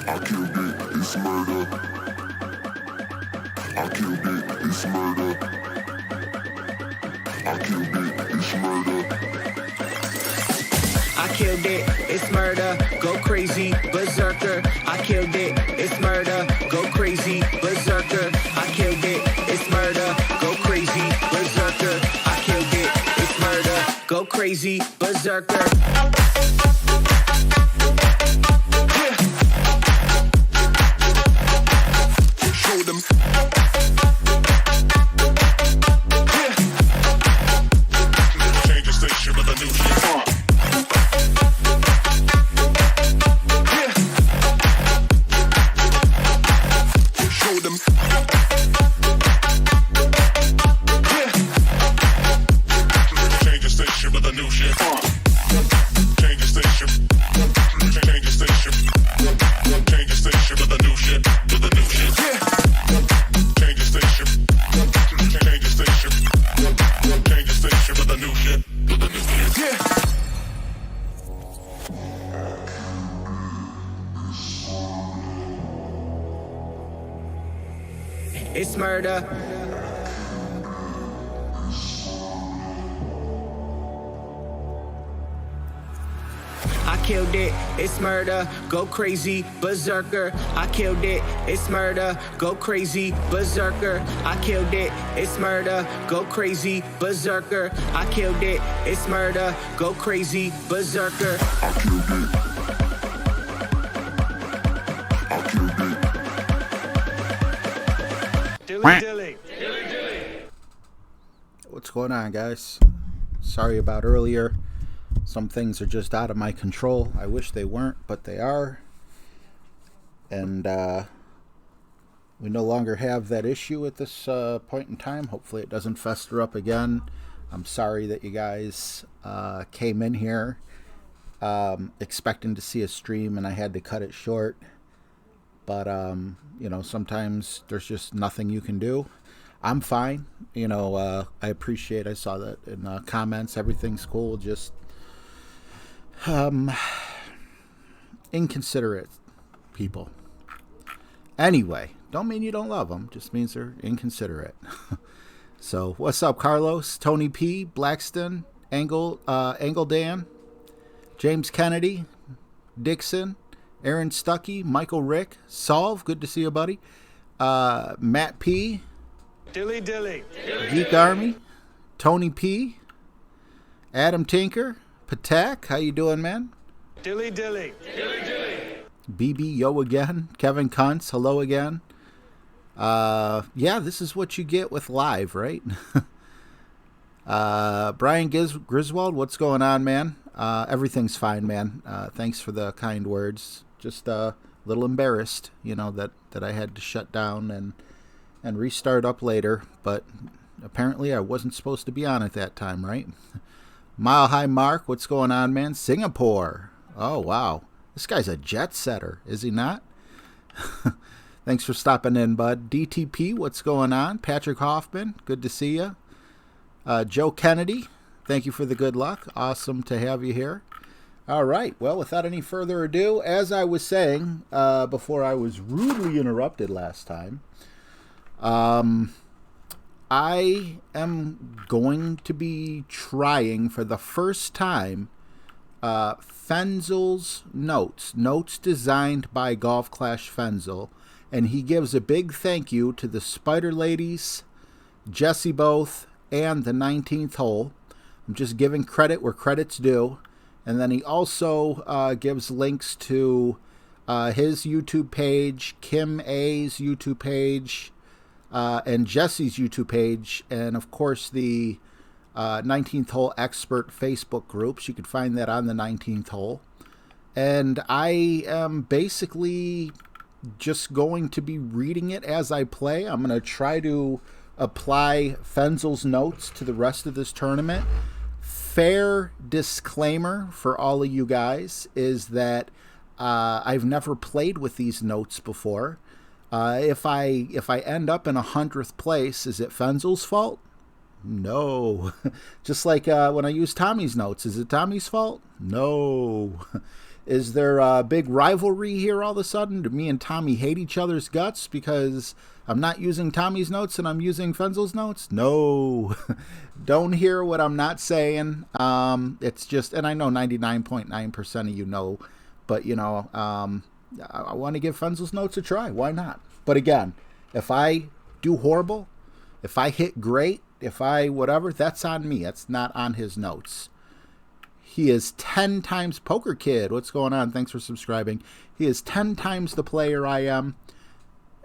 I killed it, it's murder. I killed it, it's murder. I killed it, it's murder. I killed it, it's murder, go crazy, berserker. I killed it, it's murder, go crazy, berserker. I killed it, it's murder, go crazy, berserker. I killed it, it's murder, go crazy, berserker. Show them. Change the station with a new shit. Show them. Change the station with a new shit. Change the station. Change the station. Change the station with a new shit. With a new shit. Change the station. Change the station. Change the station with a new shit. With a new shit. It's murder. I killed it, it's murder, go crazy, berserker. I killed it, it's murder, go crazy, berserker. I killed it, it's murder, go crazy, berserker. I killed it, it's murder, go crazy, berserker. I killed it. I killed it. Dilly dilly. What's going on, guys? Sorry about earlier. Some things are just out of my control. I wish they weren't, but they are. And we no longer have that issue at this point in time. Hopefully it doesn't fester up again. I'm sorry that you guys came in here expecting to see a stream and I had to cut it short. But, you know, sometimes there's just nothing you can do. I'm fine. You know, I appreciate, I saw that in the comments. Everything's cool. Just inconsiderate people. Anyway, don't mean you don't love them. Just means they're inconsiderate. So, what's up, Carlos, Tony P, Blackston, Angle Dan, James Kennedy, Dixon, Aaron Stuckey, Michael Rick, Solve, good to see you, buddy. Matt P, Dilly dilly. Geek Army, Tony P, Adam Tinker, Patak, how you doing, man? Dilly dilly. BB Yo again, Kevin Kuntz, hello again. Yeah, this is what you get with live, right? Brian Griswold, what's going on, man? Everything's fine, man. Thanks for the kind words. Just a little embarrassed, you know, that I had to shut down and restart up later, but apparently I wasn't supposed to be on at that time, right? Mile High Mark, what's going on, man? Singapore. Oh, wow. This guy's a jet setter, is he not? Thanks for stopping in, bud. DTP, what's going on? Patrick Hoffman, good to see you. Joe Kennedy, thank you for the good luck. Awesome to have you here. All right. Well, without any further ado, as I was saying before I was rudely interrupted last time, I am going to be trying for the first time Fenzel's notes designed by Golf Clash Fenzel, and he gives a big thank you to the Spider Ladies, Jesse Both, and the 19th hole. I'm just giving credit where credit's due, and then he also gives links to his YouTube page, Kim A's YouTube page, and Jesse's YouTube page, and of course the 19th Hole Expert Facebook groups. You can find that on the 19th Hole. And I am basically just going to be reading it as I play. I'm going to try to apply Fenzel's notes to the rest of this tournament. Fair disclaimer for all of you guys is that I've never played with these notes before. If I end up in 100th place, is it Fenzel's fault? No. Just like when I use Tommy's notes, is it Tommy's fault? No. Is there a big rivalry here all of a sudden? Do me and Tommy hate each other's guts because I'm not using Tommy's notes and I'm using Fenzel's notes? No. Don't hear what I'm not saying. It's just, and I know 99.9% of you know, but, you know, I want to give Fenzel's notes a try. Why not? But again, if I do horrible, if I hit great, if I whatever, that's on me. That's not on his notes. He is 10 times Poker Kid. What's going on? Thanks for subscribing. He is 10 times the player I am,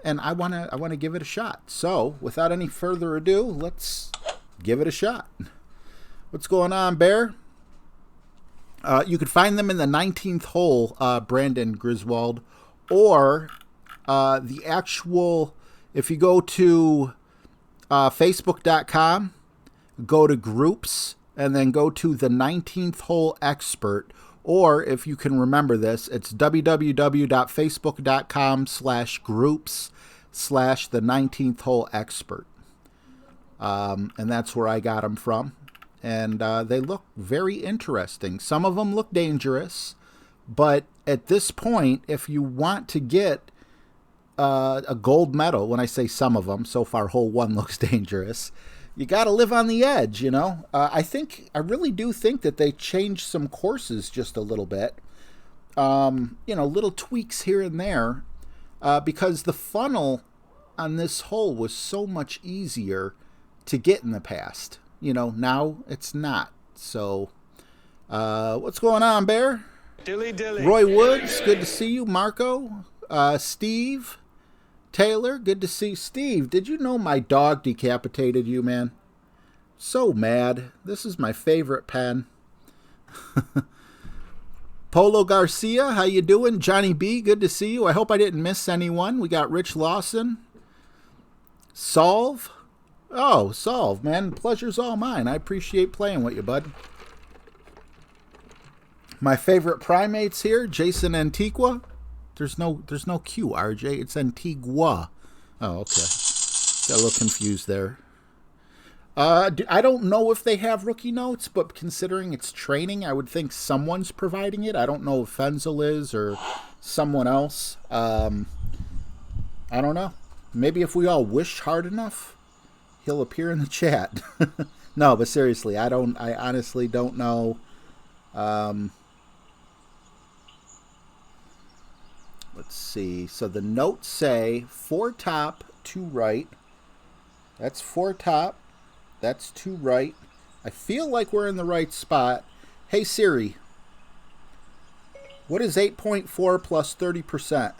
and I wanna give it a shot. So, without any further ado, let's give it a shot. What's going on, Bear? You could find them in the 19th hole, Brandon Griswold, or the actual. If you go to Facebook.com, go to groups. And then go to the 19th hole expert, or if you can remember this, it's www.facebook.com/groups/the 19th hole expert. And that's where I got them from. And they look very interesting. Some of them look dangerous, but at this point, if you want to get a gold medal, when I say some of them, so far hole 1 looks dangerous. You got to live on the edge, you know. I really do think that they changed some courses just a little bit. You know, little tweaks here and there, because the funnel on this hole was so much easier to get in the past. You know, now it's not. So, what's going on, Bear? Dilly dilly. Roy Woods, good to see you. Marco, Steve. Taylor, good to see. Steve, did you know my dog decapitated you, man? So mad. This is my favorite pen. Polo Garcia, how you doing? Johnny B, good to see you. I hope I didn't miss anyone. We got Rich Lawson. Solve. Oh, Solve, man. Pleasure's all mine. I appreciate playing with you, bud. My favorite primates here, Jason Antiqua. There's no Q, RJ. It's Antigua. Oh, okay. Got a little confused there. I don't know if they have rookie notes, but considering it's training, I would think someone's providing it. I don't know if Fenzel is or someone else. I don't know. Maybe if we all wish hard enough, he'll appear in the chat. No, but seriously, I honestly don't know. Let's see. So the notes say 4 top, 2 right. That's 4 top. That's 2 right. I feel like we're in the right spot. Hey Siri, what is 8.4 plus 30%?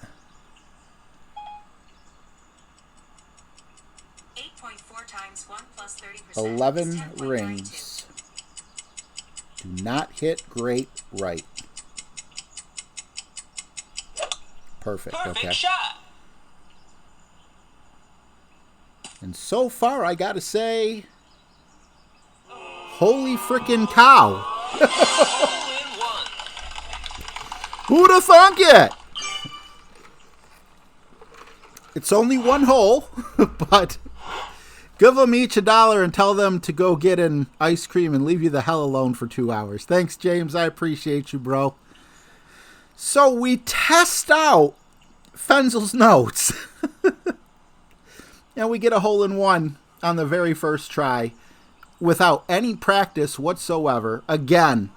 8.4 times 1 plus 30%. 11 rings. Do not hit great right. Perfect. Okay. Shot. And so far, I gotta say, holy frickin' cow! Who'd have thunk it? It's only 1 hole, but give them each $1 and tell them to go get an ice cream and leave you the hell alone for 2 hours. Thanks, James. I appreciate you, bro. So we test out Fenzel's notes. And we get a hole in 1 on the very first try without any practice whatsoever. Again,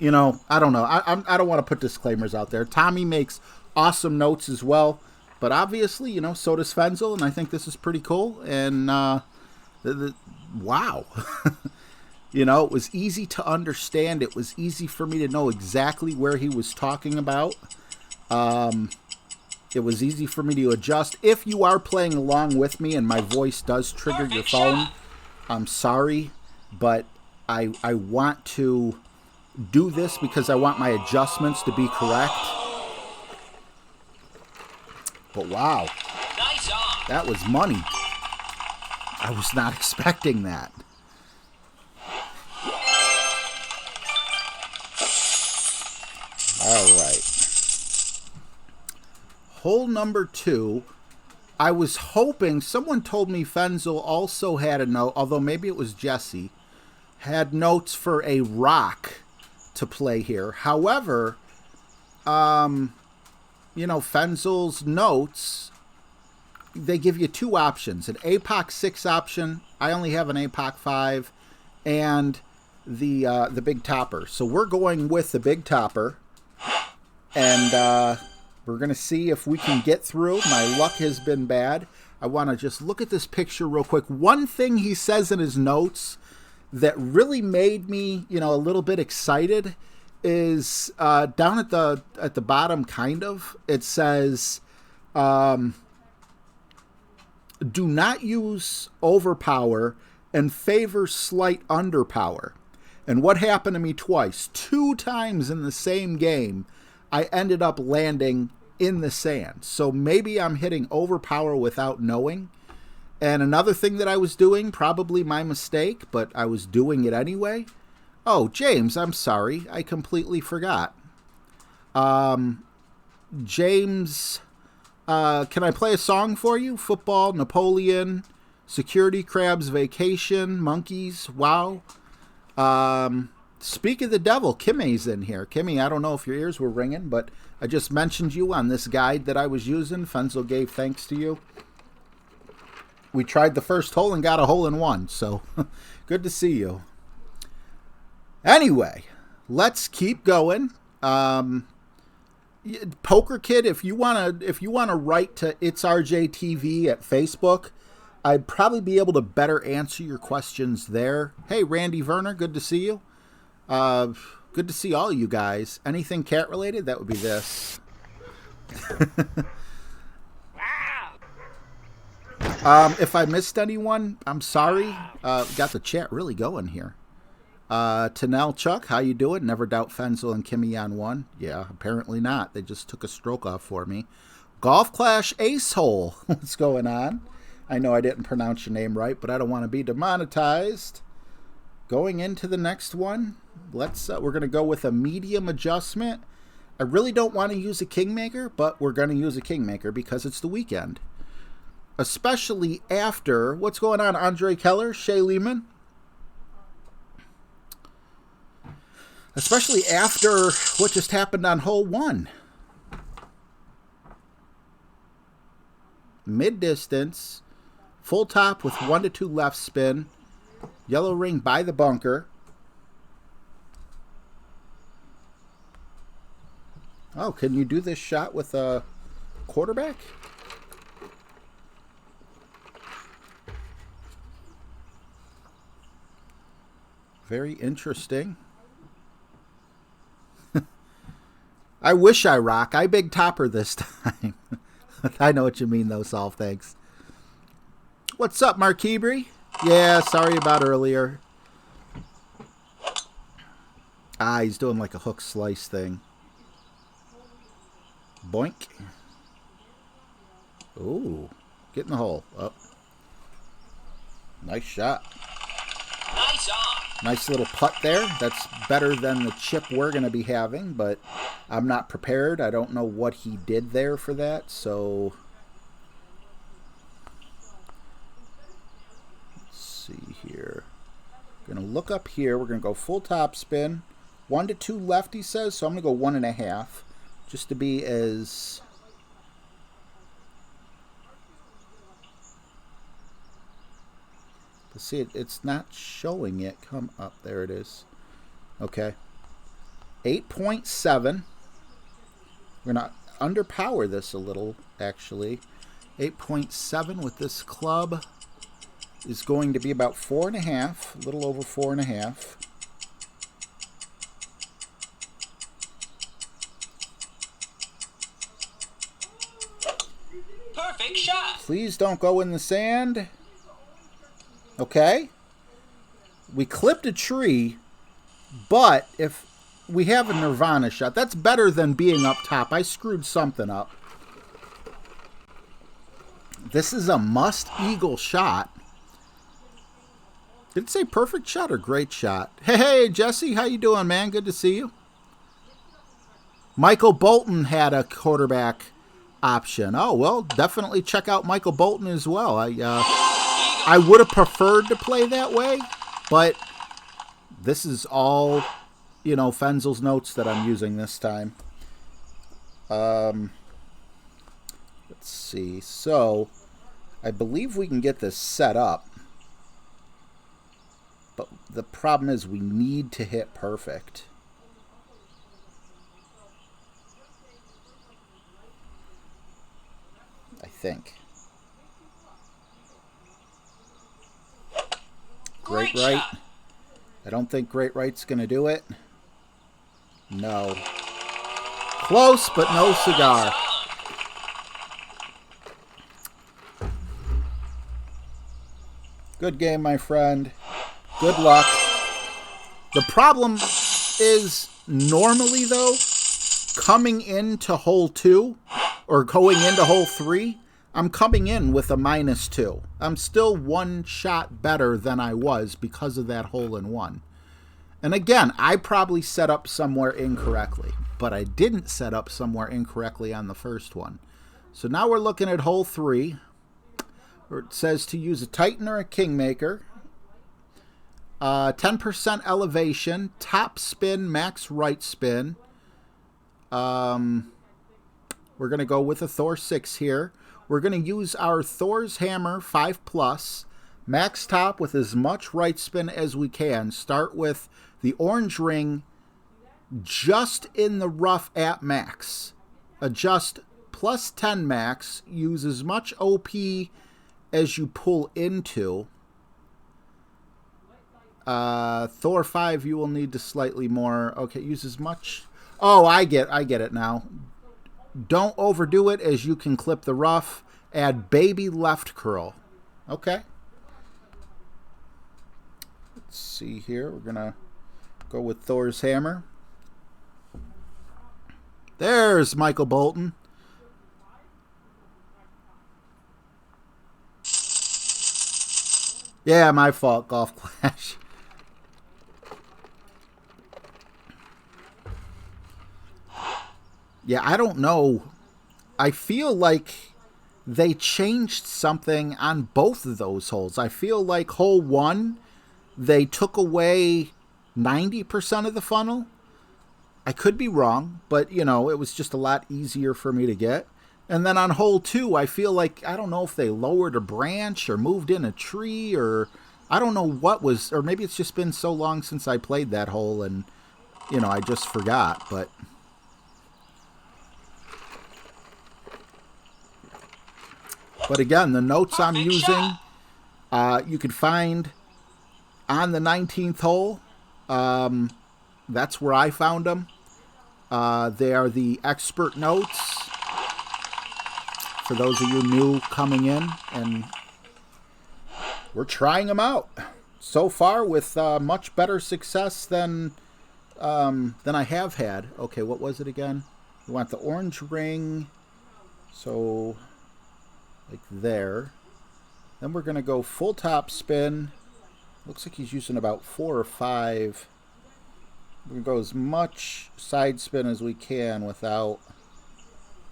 you know, I don't know. I don't want to put disclaimers out there. Tommy makes awesome notes as well. But obviously, you know, so does Fenzel. And I think this is pretty cool. And wow. You know, it was easy to understand. It was easy for me to know exactly where he was talking about. It was easy for me to adjust. If you are playing along with me and my voice does trigger your phone, I'm sorry. But I want to do this because I want my adjustments to be correct. But wow, that was money. I was not expecting that. All right. Hole number 2. I was hoping, someone told me Fenzel also had a note, although maybe it was Jesse, had notes for a rock to play here. However, Fenzel's notes, they give you two options, an APOC 6 option. I only have an APOC 5, and the Big Topper. So we're going with the Big Topper, and we're going to see if we can get through. My luck has been bad. I want to just look at this picture real quick. One thing he says in his notes that really made me, a little bit excited is down at the bottom, kind of. It says, do not use overpower and favor slight underpower. And what happened to me twice? 2 times in the same game, I ended up landing in the sand. So maybe I'm hitting overpower without knowing. And another thing that I was doing, probably my mistake, but I was doing it anyway. Oh, James, I'm sorry. I completely forgot. James, can I play a song for you? Football, Napoleon, Security Crabs, Vacation, Monkeys, Wow. Speak of the Devil, Kimmy's in here. Kimmy, I don't know if your ears were ringing, but I just mentioned you on this guide that I was using. Fenzel gave thanks to you. We tried the first hole and got a hole in one, so good to see you. Anyway, let's keep going. Poker Kid, if you wanna write to It's RJ TV at Facebook, I'd probably be able to better answer your questions there. Hey, Randy Werner, good to see you. Good to see all you guys. Anything cat related? That would be this. If I missed anyone, I'm sorry. Got the chat really going here. Tanel Chuck, how you doing? Never doubt Fenzel and Kimmy on one. Yeah, apparently not. They just took a stroke off for me. Golf Clash Ace Hole. What's going on? I know I didn't pronounce your name right, but I don't want to be demonetized. Going into the next one, we're going to go with a medium adjustment. I really don't want to use a Kingmaker, but we're going to use a Kingmaker because it's the weekend. Especially after, what's going on, Andre Keller, Shay Lehman? Especially after what just happened on hole 1. Mid-distance, full top with 1 to 2 left spin, yellow ring by the bunker. Oh, can you do this shot with a quarterback? Very interesting. I wish I rock. I Big Topper this time. I know what you mean, though, Solve. Thanks. What's up, Mark Hebry? Yeah, sorry about earlier. He's doing like a hook slice thing. Boink. Ooh. Get in the hole. Oh. Nice shot. Nice on. Nice little putt there. That's better than the chip we're going to be having, but I'm not prepared. I don't know what he did there for that, so let's see here. Going to look up here. We're going to go full top spin. 1 to 2 left, he says, so I'm going to go 1.5 just to be as... Let's see, it's not showing it. Come up. There it is. Okay. 8.7. We're going to underpower this a little, actually. 8.7 with this club is going to be about 4.5. A little over 4.5. Perfect shot. Please don't go in the sand. Okay. We clipped a tree, but if we have a Nirvana shot, that's better than being up top. I screwed something up. This is a must eagle shot. Did it say perfect shot or great shot? Hey, Jesse, how you doing, man? Good to see you. Michael Bolton had a quarterback option. Oh, well, definitely check out Michael Bolton as well. I would have preferred to play that way, but this is all you know, Fenzel's notes that I'm using this time. Let's see. So, I believe we can get this set up. But the problem is we need to hit perfect. I think. Great right. shot. I don't think Great Right's going to do it. No. Close, but no cigar. Nice on. Good game, my friend. Good luck. The problem is, normally, though, coming into hole 2, or going into hole 3, I'm coming in with a -2. I'm still one shot better than I was because of that hole-in-one. And again, I probably set up somewhere incorrectly, but I didn't set up somewhere incorrectly on the first one. So now we're looking at hole 3, where it says to use a Titan or a Kingmaker. 10% elevation, top spin, max right spin. We're going to go with a Thor 6 here. We're going to use our Thor's Hammer 5+, max top with as much right spin as we can. Start with the orange ring just in the rough at max. Adjust plus 10 max. Use as much OP as you pull into. Thor 5, you will need to slightly more. Okay, use as much. Oh, I get it now. Don't overdo it as you can clip the rough. Add baby left curl. Okay. Let's see here. We're going to go with Thor's Hammer. There's Michael Bolton. Yeah, my fault, Golf Clash. Yeah, I don't know. I feel like they changed something on both of those holes. I feel like hole 1, they took away 90% of the funnel. I could be wrong, but, you know, it was just a lot easier for me to get. And then on hole 2, I feel like, I don't know if they lowered a branch or moved in a tree or I don't know what was, or maybe it's just been so long since I played that hole and, you know, I just forgot, but... But again, the notes I'm using, you can find on the 19th hole. That's where I found them. They are the expert notes for those of you new coming in, and we're trying them out so far with much better success than I have had. Okay, what was it again? We want the orange ring, so like there. Then we're going to go full top spin. Looks like he's using about 4 or 5. We're going to go as much side spin as we can without...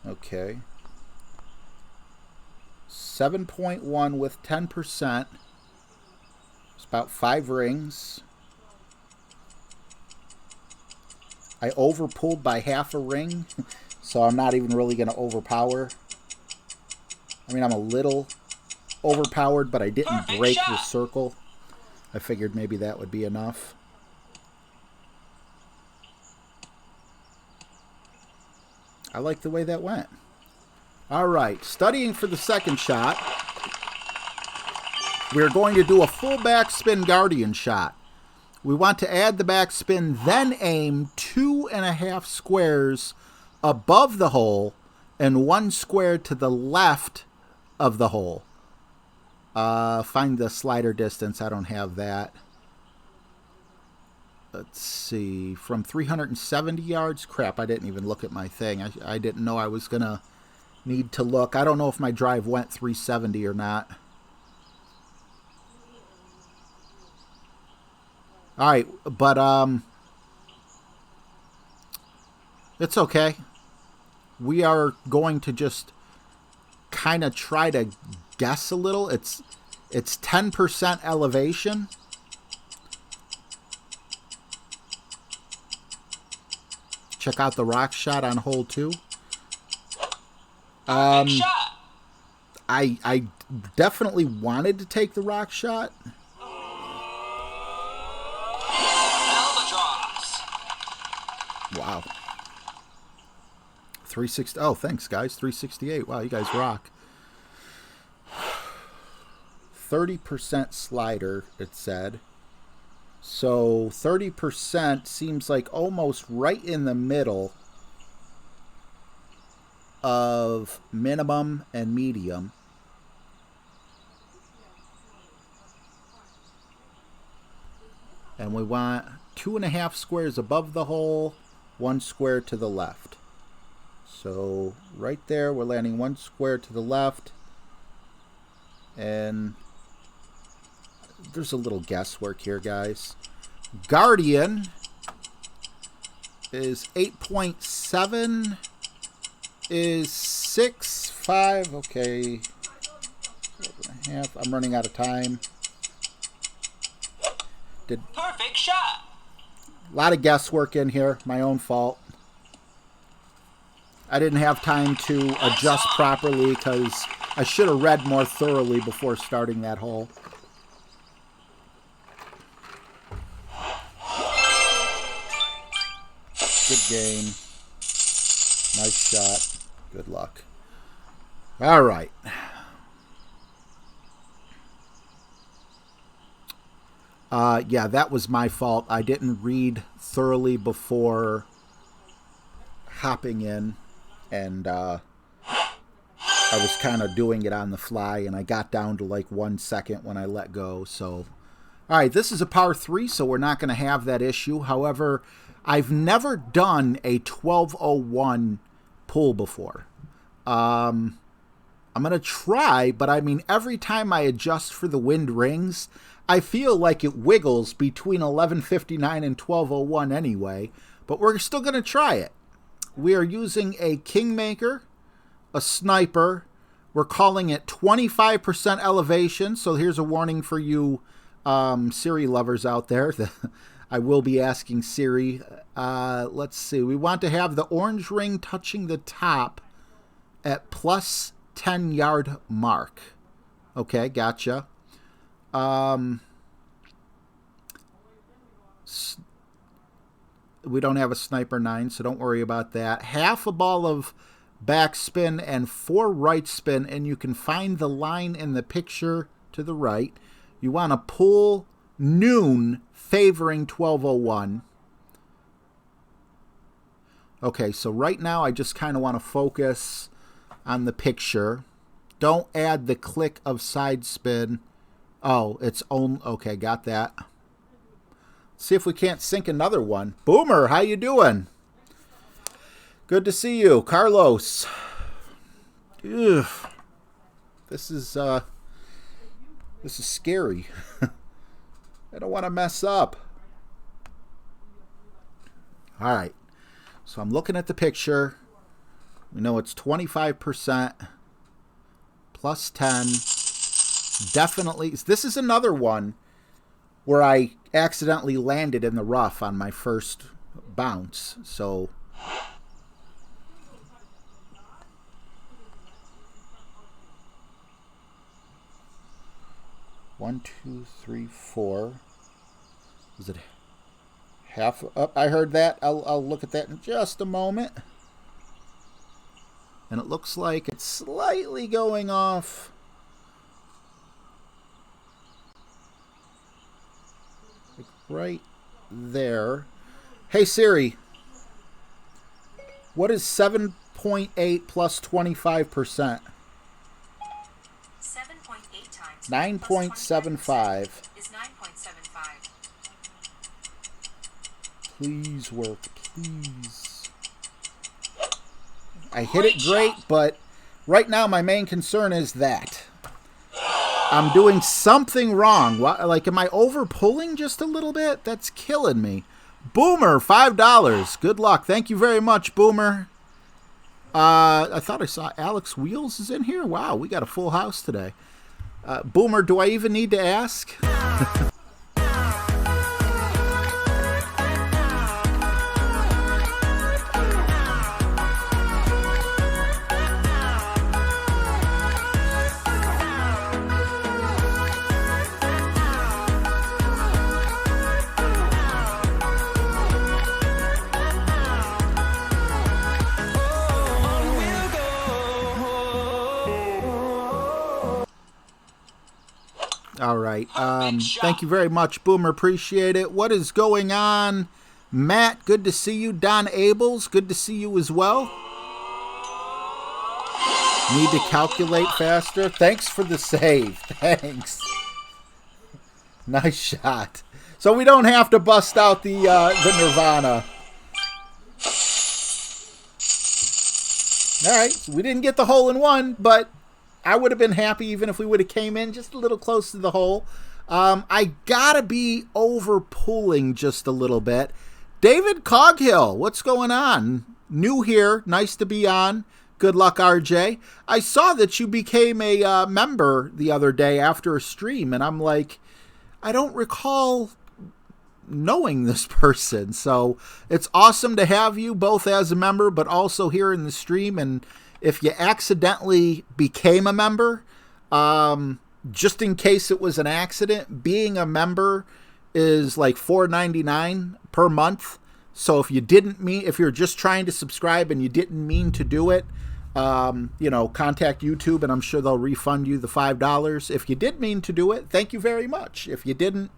Okay. 7.1 with 10%. It's about 5 rings. I overpulled by half a ring, so I'm not even really going to overpower. I mean, I'm a little overpowered, but I didn't break the circle. I figured maybe that would be enough. I like the way that went. All right, studying for the second shot. We're going to do a full backspin Guardian shot. We want to add the backspin, then aim 2.5 squares above the hole and 1 square to the left of the hole. Find the slider distance. I don't have that. Let's see. From 370 yards. Crap, I didn't even look at my thing. I didn't know I was going to need to look. I don't know if my drive went 370 or not. All right, but it's okay. We are going to just kind of try to guess a little. It's 10% elevation. check out the rock shot on hole 2. Perfect shot. I definitely wanted to take the rock shot. Albatross. Wow. 360. Oh, thanks, guys. 368. Wow, you guys rock. 30% slider, it said. So 30% seems like almost right in the middle of minimum and medium. And we want 2.5 squares above the hole, 1 square to the left. So right there, we're landing 1 square to the left. And there's a little guesswork here, guys. Guardian is 8.7, is 6.5. Okay. 12.5. I'm running out of time. Perfect shot. A lot of guesswork in here. My own fault. I didn't have time to adjust properly because I should have read more thoroughly before starting that hole. Good game. Nice shot. Good luck. All right. Yeah, that was my fault. I didn't read thoroughly before hopping in, and I was kind of doing it on the fly, and I got down to like 1 second when I let go. So, all right, this is a par 3, so we're not going to have that issue. However, I've never done a 1201 pull before. I'm going to try, but I mean, every time I adjust for the wind rings, I feel like it wiggles between 11:59 and 12:01 anyway, but we're still going to try it. We are using a Kingmaker, a Sniper. We're calling it 25% elevation, so here's a warning for you Siri lovers out there. I will be asking Siri. Let's see. We want to have the orange ring touching the top at plus 10-yard mark. Okay, gotcha. We don't have a Sniper 9, so don't worry about that. Half a ball of backspin and 4 right spin, and you can find the line in the picture to the right. You want to pull noon favoring 1201. Okay, so right now I just kind of want to focus on the picture. Don't add the click of side spin. Oh, it's on. Okay, got that. See if we can't sink another one. Boomer, how you doing? Good to see you, Carlos. Ugh. This is scary. I don't want to mess up. All right. So I'm looking at the picture. We know it's 25% plus 10. Definitely. This is another one where I accidentally landed in the rough on my first bounce. So one, two, three, four. Is it half up? I heard that. I'll look at that in just a moment. And it looks like it's slightly going off. Like right there. Hey Siri, what is 7.8 plus 25%? 7.8 times 9.75. is 9.75. Please work, please. I hit it great, but right now my main concern is that I'm doing something wrong. Like, am I over pulling just a little bit? That's killing me. Boomer, $5. Good luck. Thank you very much, Boomer. I thought I saw Alex Wheels is in here. Wow, we got a full house today. Boomer, do I even need to ask? All right. Shot. Thank you very much, Boomer. Appreciate it. What is going on? Matt, good to see you. Don Abels, good to see you as well. Need to calculate faster. Thanks for the save. Thanks. Nice shot. So we don't have to bust out the Nirvana. All right. So we didn't get the hole in one, but I would have been happy even if we would have came in just a little close to the hole. I gotta be over pulling just a little bit. David Coghill, what's going on? New here. Nice to be on. Good luck, RJ. I saw that you became a member the other day after a stream, and I'm like, I don't recall knowing this person. So it's awesome to have you both as a member, but also here in the stream. And if you accidentally became a member, just in case it was an accident, being a member is like $4.99 per month. So if you're just trying to subscribe and you didn't mean to do it, contact YouTube and I'm sure they'll refund you the $5. If you did mean to do it, thank you very much. If you didn't,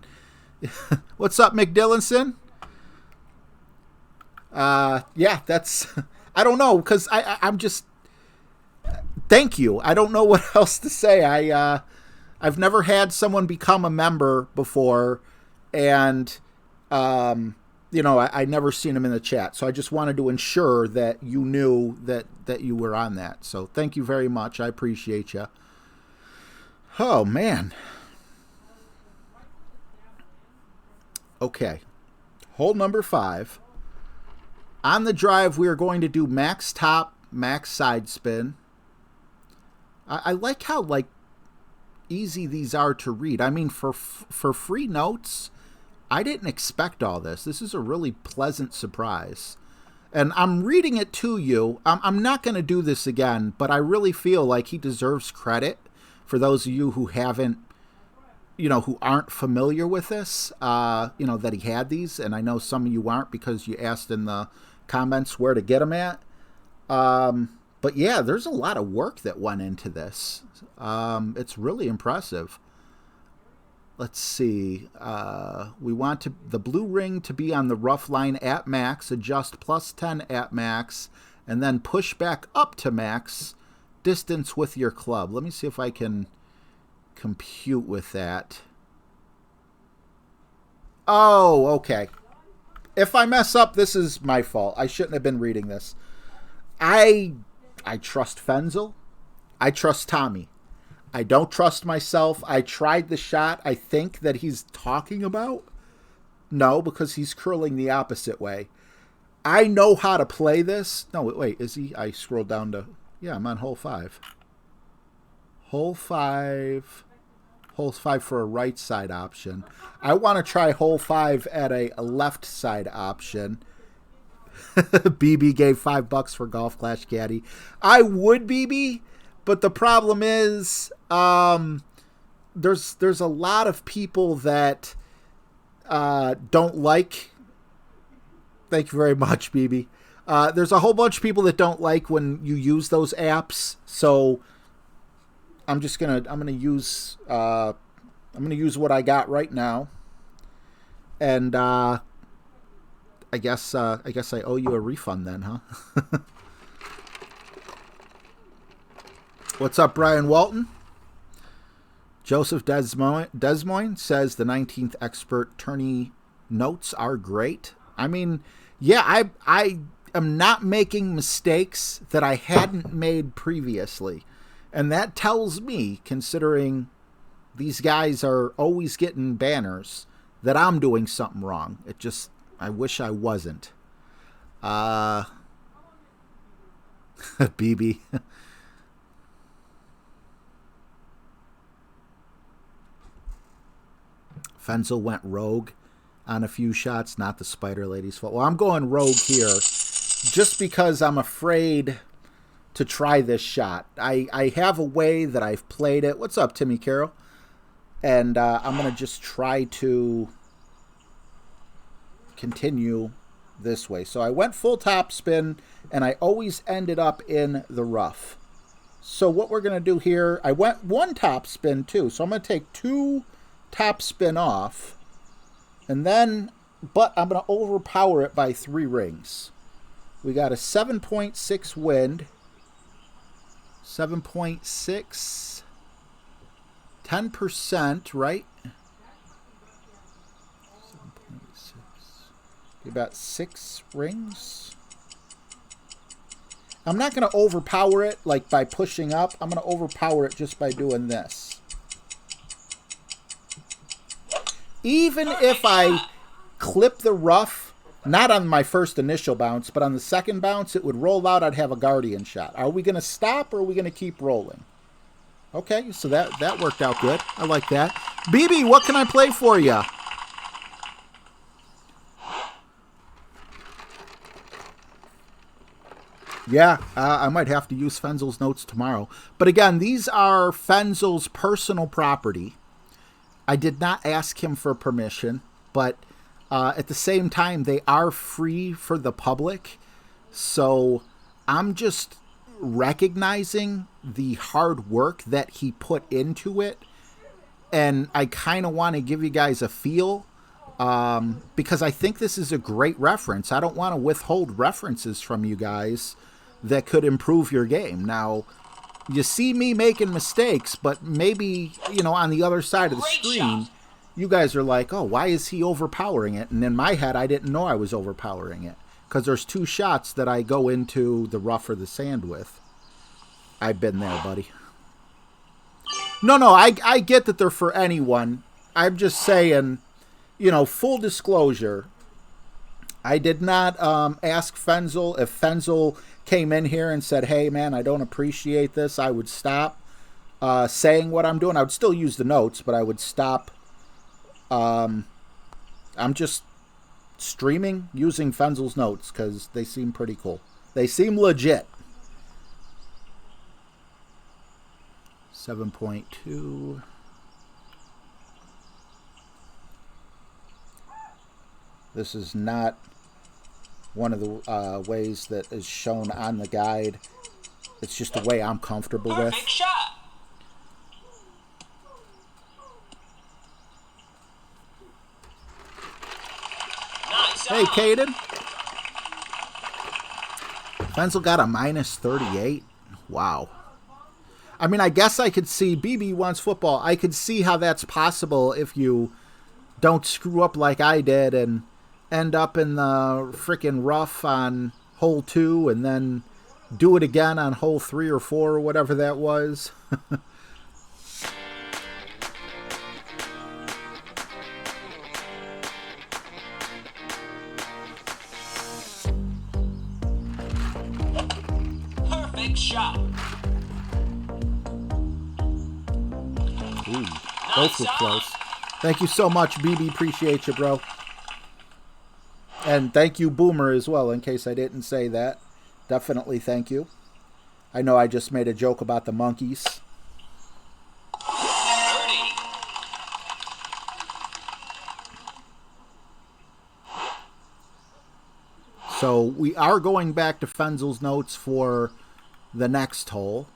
what's up, McDillinson? That's, I don't know, because I'm just, thank you. I don't know what else to say. I've never had someone become a member before, and I never seen them in the chat. So I just wanted to ensure that you knew that you were on that. So thank you very much. I appreciate you. Oh, man. Okay. Hole number 5. On the drive, we are going to do max top, max side spin. I like how, easy these are to read. I mean, for free notes, I didn't expect all this. This is a really pleasant surprise. And I'm reading it to you. I'm not going to do this again, but I really feel like he deserves credit for those of you who haven't, who aren't familiar with this, that he had these. And I know some of you aren't because you asked in the comments where to get them at. But yeah, there's a lot of work that went into this. It's really impressive. Let's see. We want the blue ring to be on the rough line at max, adjust +10 at max, and then push back up to max distance with your club. Let me see if I can compute with that. Oh, okay. If I mess up, this is my fault. I shouldn't have been reading this. I trust Fenzel. I trust Tommy. I don't trust myself. I tried the shot I think that he's talking about. No, because he's curling the opposite way. I know how to play this. No, wait, is he? I scrolled down to... Yeah, I'm on hole 5. Hole 5. Hole 5 for a right side option. I want to try hole 5 at a left side option. BB gave $5 for Golf Clash Caddy. I would, BB, but the problem is there's a lot of people that don't like. Thank you very much, BB. There's a whole bunch of people that don't like when you use those apps. So I'm gonna use what I got right now, and I guess I owe you a refund then, huh? What's up, Brian Walton? Joseph Des Moines says the 19th expert tourney notes are great. I mean, yeah, I am not making mistakes that I hadn't made previously. And that tells me, considering these guys are always getting banners, that I'm doing something wrong. I wish I wasn't. BB. Fenzel went rogue on a few shots, not the Spider Lady's fault. Well, I'm going rogue here just because I'm afraid to try this shot. I have a way that I've played it. What's up, Timmy Carroll? And I'm going to just try to continue this way. So I went full top spin, and I always ended up in the rough. So what we're going to do here, I went one top spin too. So I'm going to take 2 top spin off. And then, but I'm going to overpower it by 3 rings. We got a 7.6 wind. 7.6. 10%, right? 7.6. About 6 rings. I'm not going to overpower it like by pushing up. I'm going to overpower it just by doing this. Even if I clip the rough, not on my first initial bounce, but on the second bounce, it would roll out. I'd have a guardian shot. Are we going to stop or are we going to keep rolling? Okay, so that worked out good. I like that. BB, what can I play for you? Yeah, I might have to use Fenzel's notes tomorrow. But again, these are Fenzel's personal property. I did not ask him for permission, but at the same time, they are free for the public. So I'm just recognizing the hard work that he put into it. And I kind of want to give you guys a feel because I think this is a great reference. I don't want to withhold references from you guys that could improve your game. Now, you see me making mistakes, but maybe, you know, on the other side of the screen, you guys are like, oh, why is he overpowering it? And in my head, I didn't know I was overpowering it because there's 2 shots that I go into the rough or the sand with. I've been there, buddy. No, I get that they're for anyone. I'm just saying, you know, full disclosure, I did not ask Fenzel. If Fenzel came in here and said, hey, man, I don't appreciate this, I would stop saying what I'm doing. I would still use the notes, but I would stop. I'm just streaming using Fenzel's notes because they seem pretty cool. They seem legit. 7.2. This is not one of the ways that is shown on the guide. It's just the way I'm comfortable with. Perfect shot. Nice. Hey, Caden. Fenzel got a minus 38. Wow. I mean, I guess I could see BB wants football. I could see how that's possible if you don't screw up like I did and end up in the freaking rough on hole 2 and then do it again on hole 3 or 4 or whatever that was. Perfect shot. Ooh, both were close. Thank you so much, BB. Appreciate you, bro. And thank you, Boomer, as well, in case I didn't say that. Definitely thank you. I know I just made a joke about the monkeys. 30. So we are going back to Fenzel's notes for the next hole.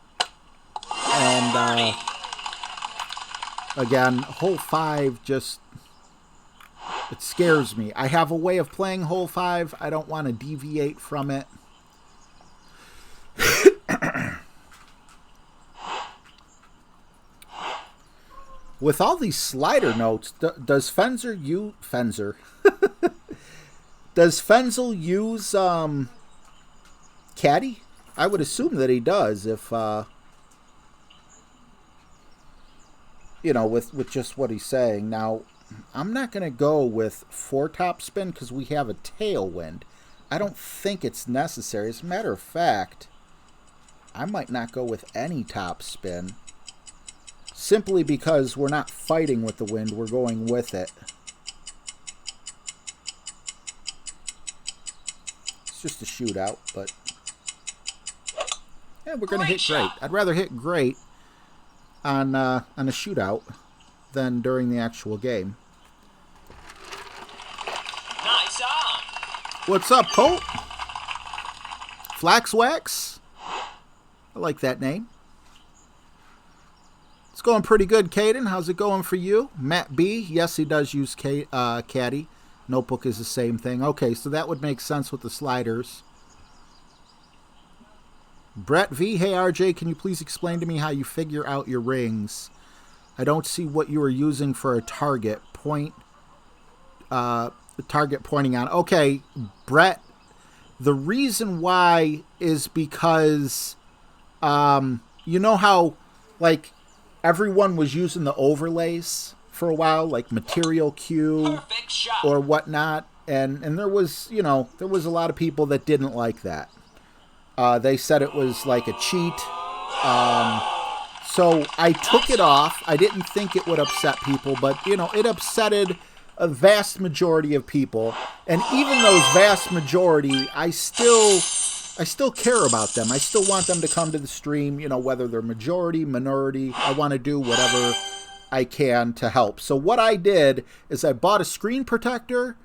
And again, hole 5 just... it scares me. I have a way of playing hole 5. I don't want to deviate from it. With all these slider notes, does Fenzel use does Fenzel use caddy? I would assume that he does if you know, with just what he's saying. Now, I'm not going to go with 4 top spin because we have a tailwind. I don't think it's necessary. As a matter of fact, I might not go with any top spin. Simply because we're not fighting with the wind, we're going with it. It's just a shootout, but... yeah, we're going to hit great. I'd rather hit great on a shootout than during the actual game. Nice on. What's up, Colt? Flaxwax? I like that name. It's going pretty good, Caden. How's it going for you? Matt B. Yes, he does use Caddy. Notebook is the same thing. Okay, so that would make sense with the sliders. Brett V. Hey, RJ, can you please explain to me how you figure out your rings? I don't see what you are using for a target. The target pointing on. Okay, Brett, the reason why is because, you know how, like, everyone was using the overlays for a while, like Material Q Perfect shot. or whatnot, and there was, you know, there was a lot of people that didn't like that. They said it was like a cheat. So I took it off. I didn't think it would upset people, but, you know, it upsetted a vast majority of people. And even those vast majority, I still care about them. I still want them to come to the stream, you know, whether they're majority, minority. I want to do whatever I can to help. So what I did is I bought a screen protector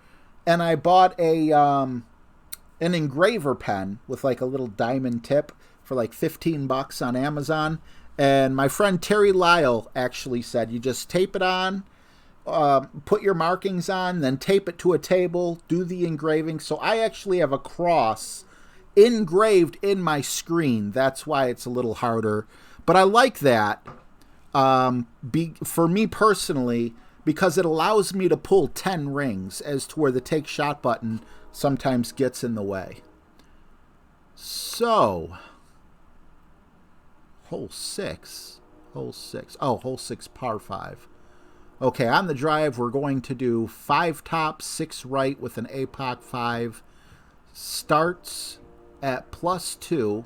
and I bought an engraver pen with like a little diamond tip for like $15 on Amazon. And my friend Terry Lyle actually said, you just tape it on, put your markings on, then tape it to a table, do the engraving. So I actually have a cross engraved in my screen. That's why it's a little harder. But I like that for me personally, because it allows me to pull 10 rings as to where the take shot button sometimes gets in the way. So, hole 6. Oh, hole 6, par 5. Okay, on the drive, we're going to do 5 top, 6 right with an APOC 5. Starts at +2.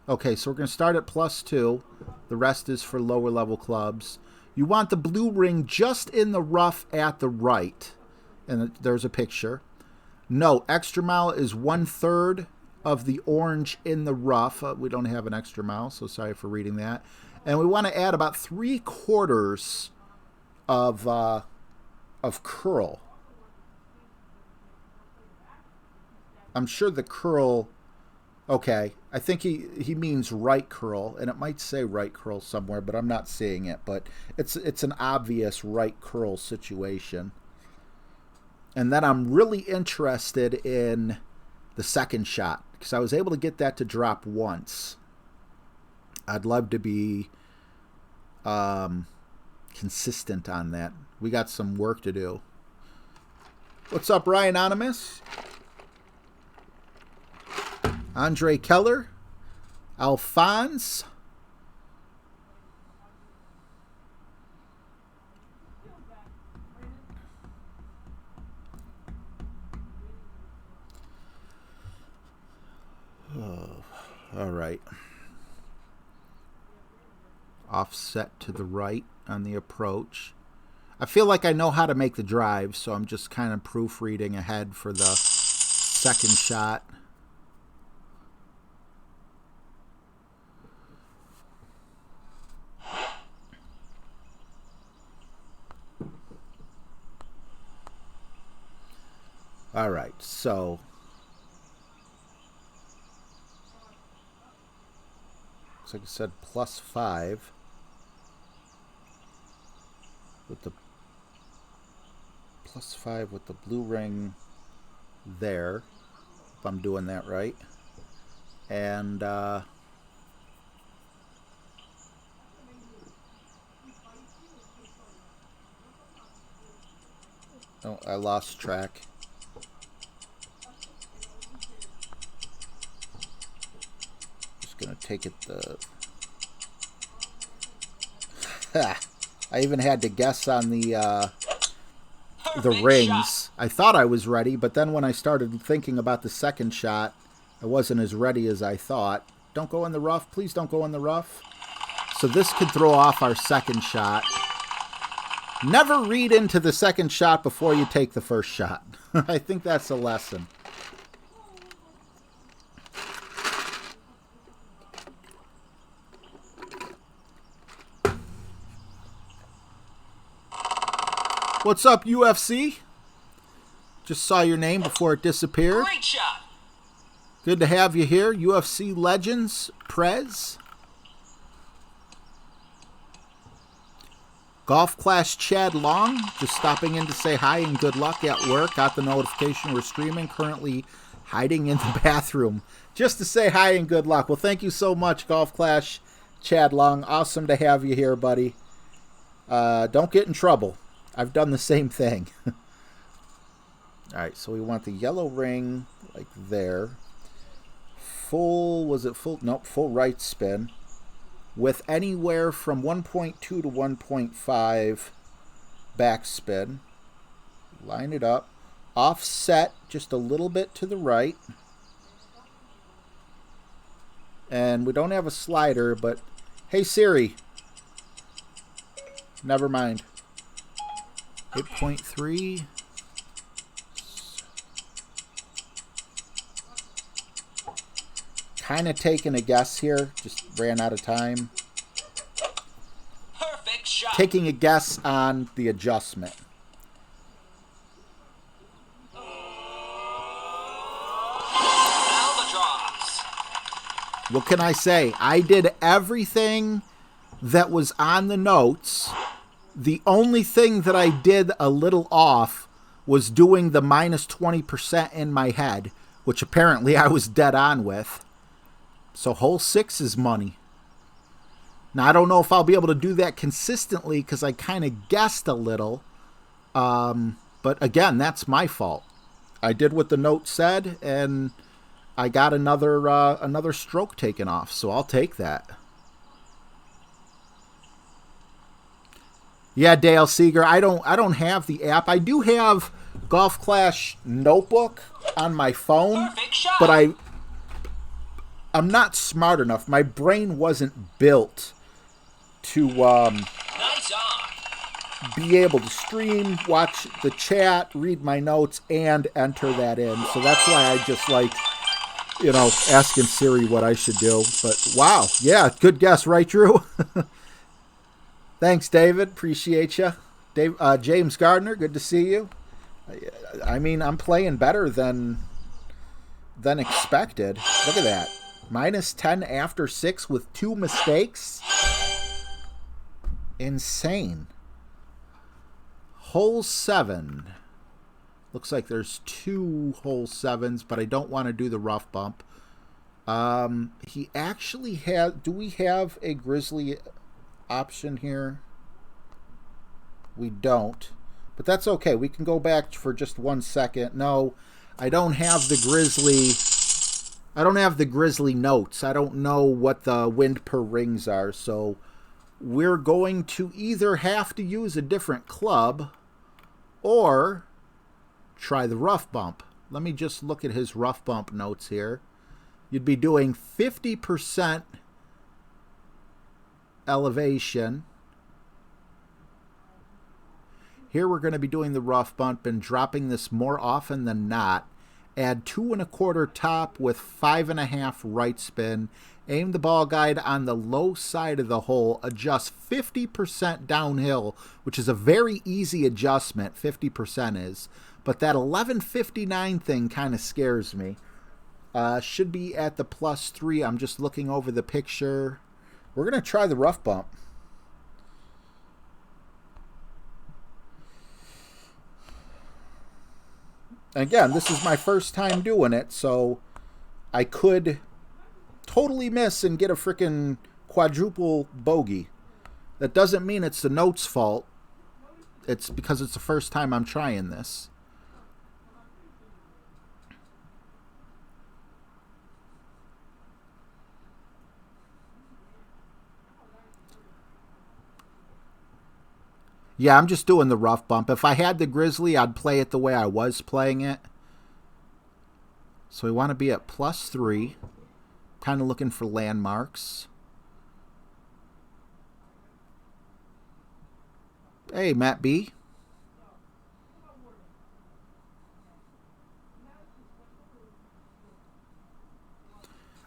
Okay, so we're going to start at +2. The rest is for lower level clubs. You want the blue ring just in the rough at the right. And there's a picture. Note, extra mile is 1/3 of the orange in the rough. We don't have an extra mile, so sorry for reading that. And we want to add about 3/4 of curl. I'm sure the curl, okay, I think he means right curl, and it might say right curl somewhere, but I'm not seeing it. But it's an obvious right curl situation. And then I'm really interested in the second shot, because I was able to get that to drop once. I'd love to be consistent on that. We got some work to do. What's up, Ryan Anonymous? Andre Keller, Alphonse, all right. Offset to the right on the approach. I feel like I know how to make the drive, so I'm just kind of proofreading ahead for the second shot. All right, so looks like I said +5 with the +5 with the blue ring there, if I'm doing that right, and oh, I lost track. Gonna take it I even had to guess on the rings. Shot. I thought I was ready, but then when I started thinking about the second shot, I wasn't as ready as I thought. Don't go in the rough. Please don't go in the rough. So this could throw off our second shot. Never read into the second shot before you take the first shot. I think that's a lesson. What's up, UFC? Just saw your name before it disappeared. Great shot. Good to have you here. UFC Legends, Prez. Golf Clash Chad Long, just stopping in to say hi and good luck at work. Got the notification we're streaming. Currently hiding in the bathroom. Just to say hi and good luck. Well, thank you so much, Golf Clash Chad Long. Awesome to have you here, buddy. Don't get in trouble. I've done the same thing. All right, so we want the yellow ring like there. Full, was it full? Nope, full right spin. With anywhere from 1.2 to 1.5 backspin. Line it up. Offset just a little bit to the right. And we don't have a slider, but hey Siri. Never mind. 8.3. Kind of taking a guess here. Just ran out of time. Perfect shot. Taking a guess on the adjustment. Albatross. What can I say? I did everything that was on the notes. The only thing that I did a little off was doing the minus 20% in my head, which apparently I was dead on with. So hole 6 is money. Now, I don't know if I'll be able to do that consistently because I kind of guessed a little. But again, that's my fault. I did what the note said, and I got another stroke taken off, so I'll take that. Yeah, Dale Seeger, I don't have the app. I do have Golf Clash Notebook on my phone, Perfect shot. but I'm not smart enough. My brain wasn't built to Nice on. be able to stream, watch the chat, read my notes, and enter that in. So that's why I just like, asking Siri what I should do. But wow, yeah, good guess, right, Drew? Thanks, David. Appreciate you. James Gardner, good to see you. I mean, I'm playing better than expected. Look at that. Minus 10 after 6 with 2 mistakes. Insane. Hole 7. Looks like there's 2 hole 7s, but I don't want to do the rough bump. He actually has... Do we have a grizzly option here? We don't. But that's okay. We can go back for just 1 second. No, I don't have the grizzly... I don't have the grizzly notes. I don't know what the wind per rings are, so we're going to either have to use a different club or try the rough bump. Let me just look at his rough bump notes here. You'd be doing 50% elevation. Here we're going to be doing the rough bump and dropping this more often than not. Add 2 1/4 top with 5 1/2 right spin. Aim the ball guide on the low side of the hole. Adjust 50% downhill, which is a very easy adjustment, 50% is. But that 1159 thing kind of scares me. Should be at the +3. I'm just looking over the picture. We're going to try the rough bump. Again, this is my first time doing it, so I could totally miss and get a freaking quadruple bogey. That doesn't mean it's the note's fault. It's because it's the first time I'm trying this. Yeah, I'm just doing the rough bump. If I had the grizzly, I'd play it the way I was playing it. So we want to be at +3. Kind of looking for landmarks. Hey, Matt B.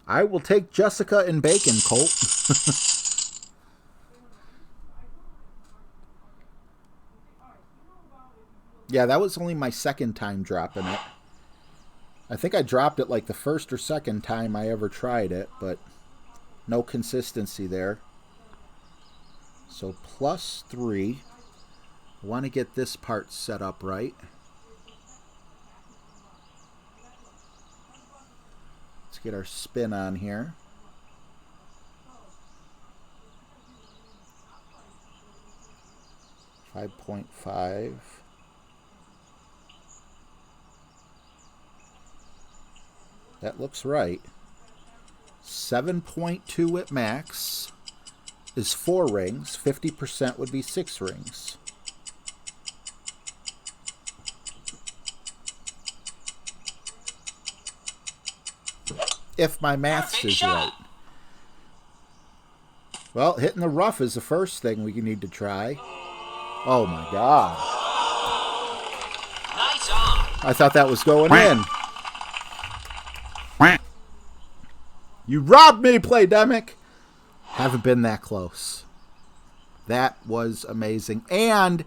I will take Jessica and bacon, Colt. Yeah, that was only my second time dropping it. I think I dropped it like the first or second time I ever tried it, but no consistency there. So +3. I want to get this part set up right. Let's get our spin on here. $5.5. That looks right. 7.2 at max is 4 rings. 50% would be 6 rings. If my maths is right. Well, hitting the rough is the first thing we need to try. Oh my God. Nice on. I thought that was going in. You robbed me, Playdemic. Haven't been that close. That was amazing. And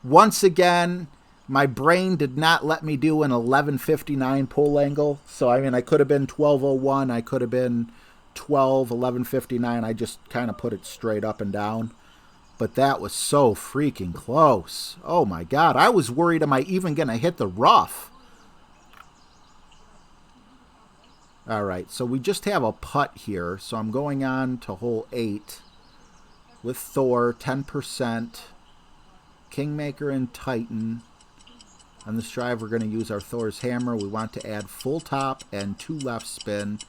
once again, my brain did not let me do an 11:59 pull angle. So, I mean, I could have been 12:01. I could have been 11:59. I just kind of put it straight up and down. But that was so freaking close. Oh, my God. I was worried, am I even going to hit the rough? All right, so we just have a putt here. So I'm going on to hole 8 with Thor, 10%, Kingmaker and Titan. On this drive, we're going to use our Thor's hammer. We want to add full top and 2 left spin.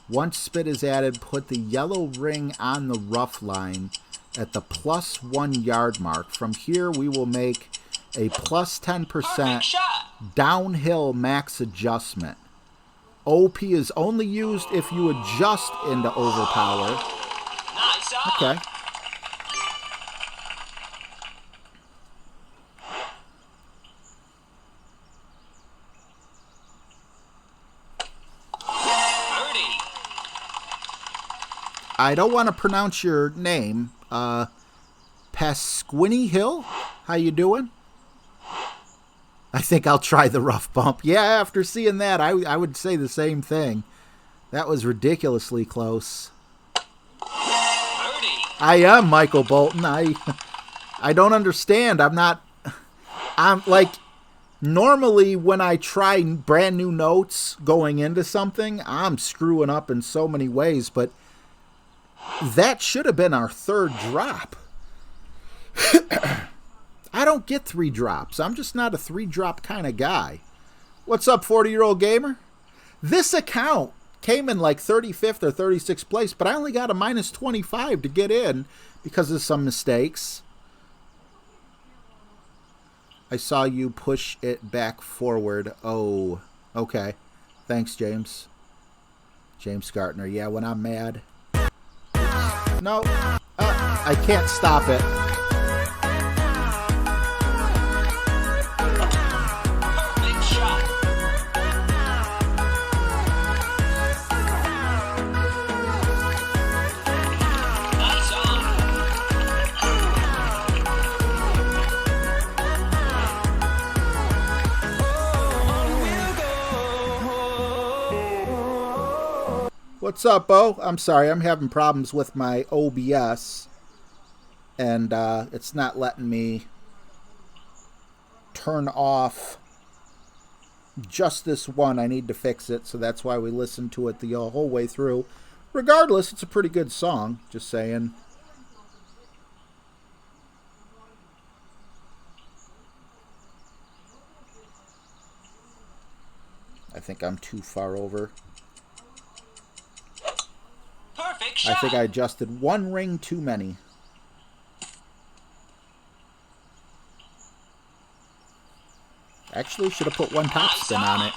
Once spin is added, put the yellow ring on the rough line at the +1 yard mark. From here, we will make a +10% Perfect shot. downhill max adjustment. OP is only used if you adjust into overpower. Nice on. Okay. Birdie. I don't want to pronounce your name. Pasquini Hill? How you doing? I think I'll try the rough bump. Yeah, after seeing that, I would say the same thing. That was ridiculously close. Birdie. I am Michael Bolton. I don't understand. I'm like, normally when I try brand new notes going into something, I'm screwing up in so many ways, but that should have been our 3rd drop. I don't get 3 drops. I'm just not a 3-drop kind of guy. What's up, 40-year-old gamer? This account came in like 35th or 36th place, but I only got a -25 to get in because of some mistakes. I saw you push it back forward. Oh, okay. Thanks, James. James Gartner. Yeah, when I'm mad. No, I can't stop it. Perfect shot. Nice on. What's up, Bo? I'm sorry, I'm having problems with my OBS, and it's not letting me turn off just this one. I need to fix it, so that's why we listened to it the whole way through. Regardless, it's a pretty good song, just saying. I think I'm too far over. Perfect I shot. think I adjusted 1 ring too many. Actually, should have put 1 top spin on it.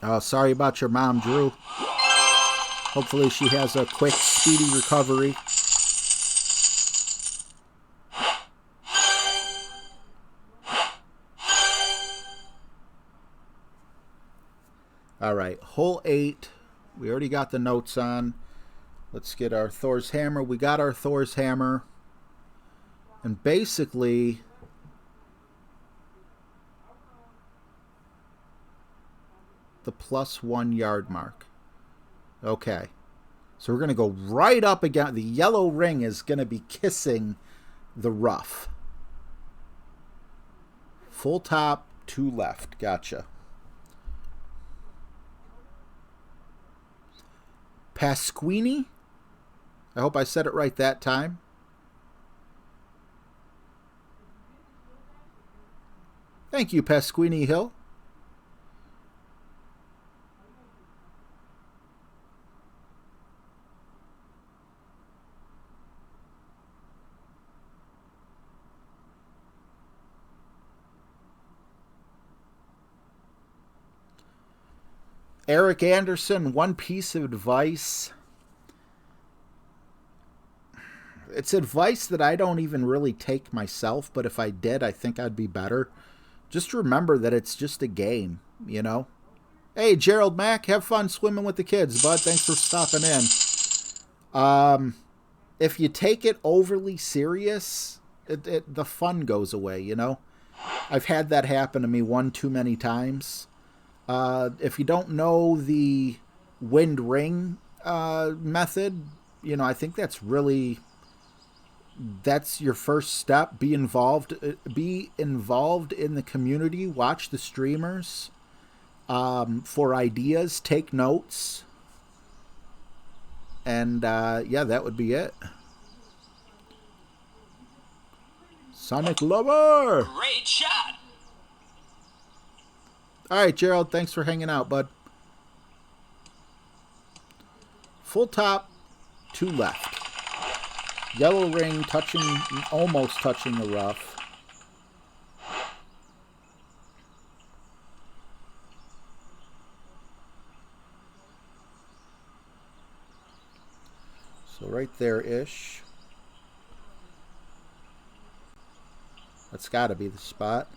Oh, sorry about your mom, Drew. Hopefully she has a quick, speedy recovery. All right, hole 8. We already got the notes on. Let's get our Thor's hammer. We got our Thor's hammer. And basically, the +1 yard mark. Okay. So we're going to go right up against... The yellow ring is going to be kissing the rough. Full top, 2 left. Gotcha. Pasquini. I hope I said it right that time. Thank you, Pasquini Hill. Eric Anderson, one piece of advice. It's advice that I don't even really take myself, but if I did, I think I'd be better. Just remember that it's just a game, you know? Hey, Gerald Mack, have fun swimming with the kids, bud. Thanks for stopping in. If you take it overly serious, the fun goes away, you know? I've had that happen to me one too many times. If you don't know the wind ring method, you know, I think that's your first step. Be involved in the community. Watch the streamers for ideas. Take notes. And yeah, that would be it. Sonic Lover! Great shot. All right, Gerald, thanks for hanging out, bud. Full top, 2 left. Yellow ring almost touching the rough. So right there-ish. That's got to be the spot.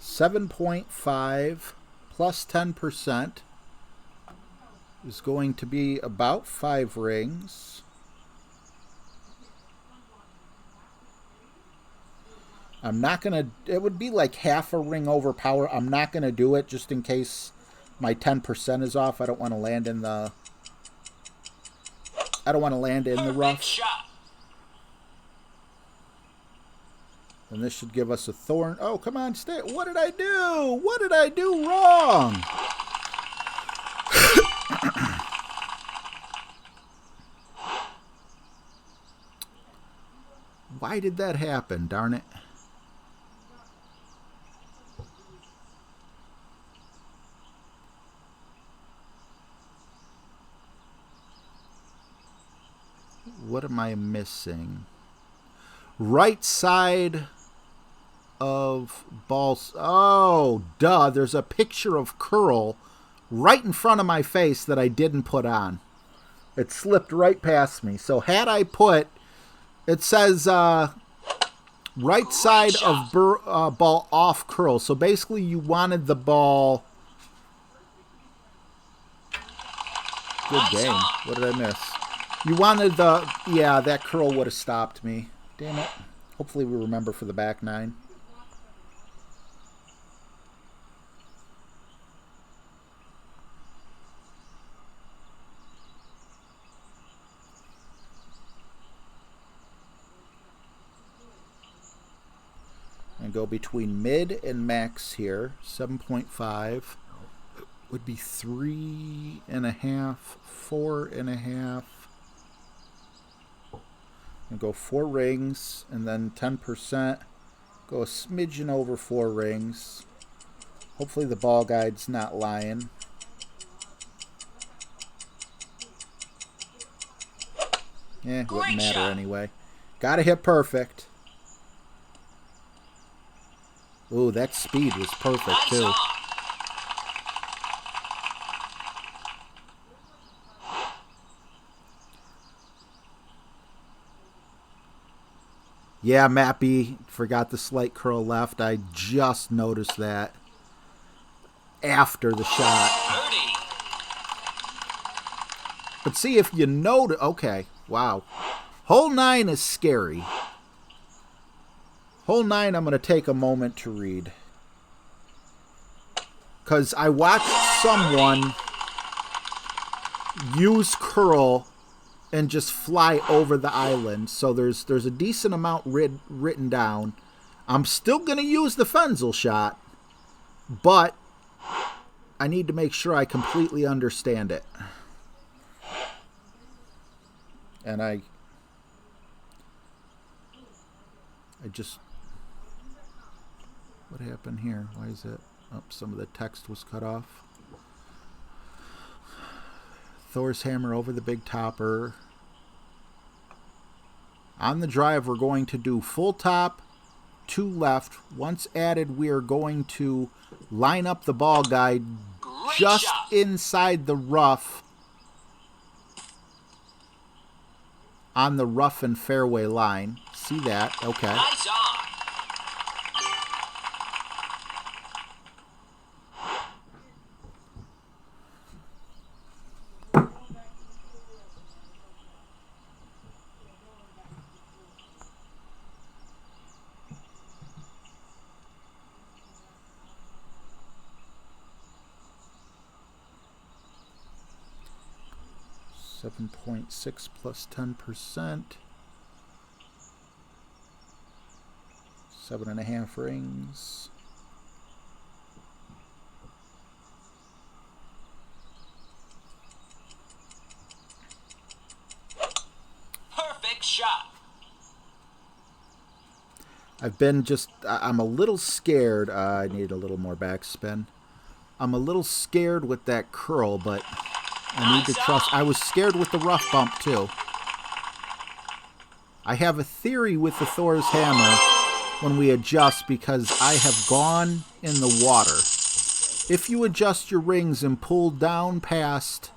7.5 plus 10% is going to be about 5 rings. I'm not going to... It would be like half a ring over power. I'm not going to do it just in case my 10% is off. I don't want to land in the... I don't want to land in the rough. Shot. And this should give us a thorn. Oh, come on, stay. What did I do? What did I do wrong? Why did that happen? Darn it. What am I missing? Right side of balls. Oh, duh. There's a picture of Curl right in front of my face that I didn't put on. It slipped right past me. So had I put... It says right side of ball off Curl. So basically you wanted the ball... Good game. What did I miss? You wanted the... Yeah, that Curl would have stopped me. Damn it. Hopefully we remember for the back 9. And go between mid and max here. 7.5 would be 3.5, 4.5. And go 4 rings, and then 10%. Go a smidgen over 4 rings. Hopefully the ball guide's not lying. Wouldn't matter anyway. Gotta hit perfect. Ooh, that speed was perfect too. Yeah, Mappy, forgot the slight curl left. I just noticed that after the shot. But see, if you notice... Okay, wow. Hole 9 is scary. Hole 9 I'm going to take a moment to read. Because I watched someone use curl and just fly over the island. So there's a decent amount written down. I'm still going to use the Fenzel shot, but I need to make sure I completely understand it. And I just... What happened here? Why is it... Oh, some of the text was cut off. Thor's hammer over the big topper. On the drive, we're going to do full top, 2 left. Once added, we are going to line up the ball guide Great just shot. inside the rough on the rough and fairway line. See that? Okay. Nice on. $7.6 plus 10%. 7.5 rings. Perfect shot. I'm a little scared. I need a little more backspin. I'm a little scared with that curl, but I need to trust. I was scared with the rough bump, too. I have a theory with the Thor's hammer when we adjust because I have gone in the water. If you adjust your rings and pull down past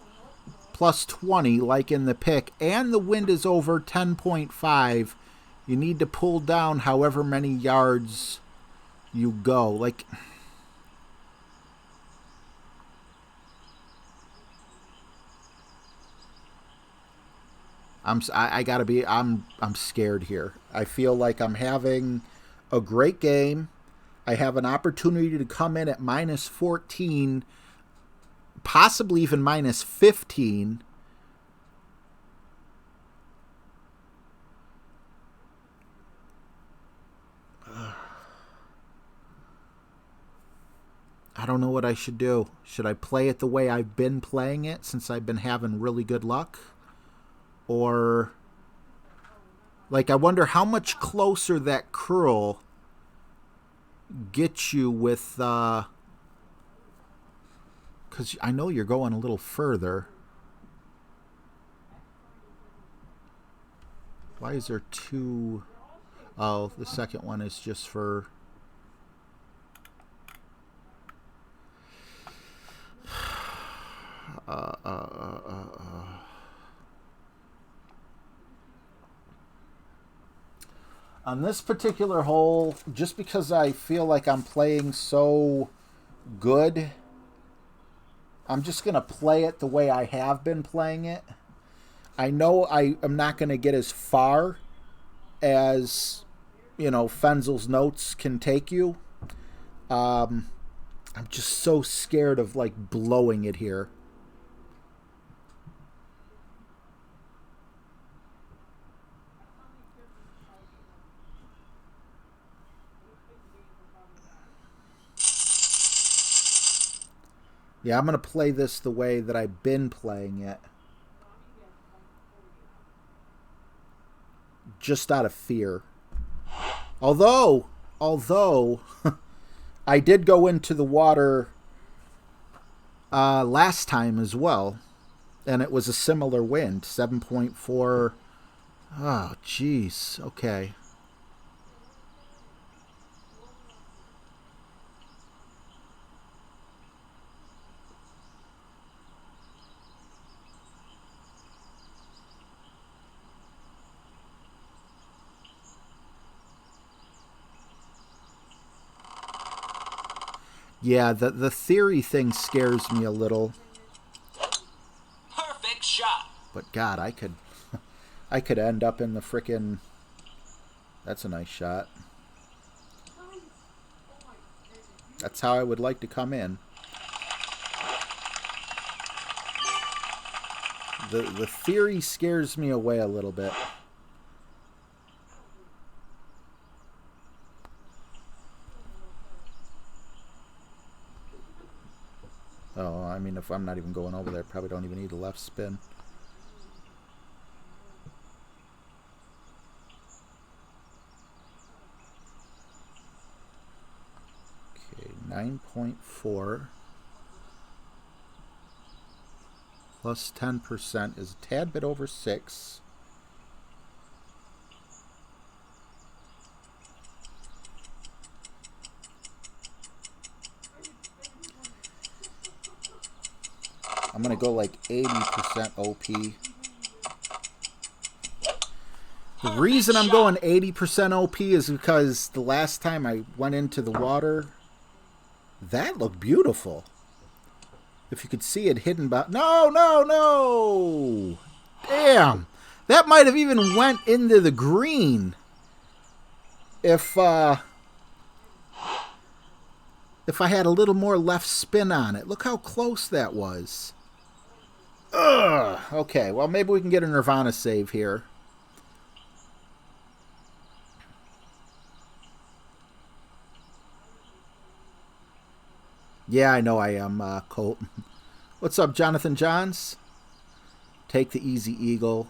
plus 20, like in the pick, and the wind is over 10.5, you need to pull down however many yards you go. Like... I gotta be. I'm scared here. I feel like I'm having a great game. I have an opportunity to come in at minus 14, possibly even minus 15. I don't know what I should do. Should I play it the way I've been playing it since I've been having really good luck? Or, like, I wonder how much closer that curl gets you with, because I know you're going a little further. Why is there 2? Oh, the second one is just for... On this particular hole, just because I feel like I'm playing so good, I'm just going to play it the way I have been playing it. I know I am not going to get as far as, you know, Fenzel's notes can take you. I'm just so scared of, like, blowing it here. Yeah, I'm going to play this the way that I've been playing it. Just out of fear. Although, I did go into the water last time as well. And it was a similar wind, 7.4. Oh, jeez. Okay. Yeah, the theory thing scares me a little. Perfect shot. But God, I could end up in the frickin'... That's a nice shot. That's how I would like to come in. The theory scares me away a little bit. Oh, I mean, if I'm not even going over there, probably don't even need a left spin. Okay, 9.4 plus 10% is a tad bit over 6. I'm going to go like 80% OP. The reason I'm going 80% OP is because the last time I went into the water, that looked beautiful. If you could see it hidden by... No, no, no! Damn! That might have even went into the green. If I had a little more left spin on it. Look how close that was. Ugh. Okay, well, maybe we can get a Nirvana save here. Yeah, I know I am, Colt. What's up, Jonathan Johns? Take the Easy Eagle.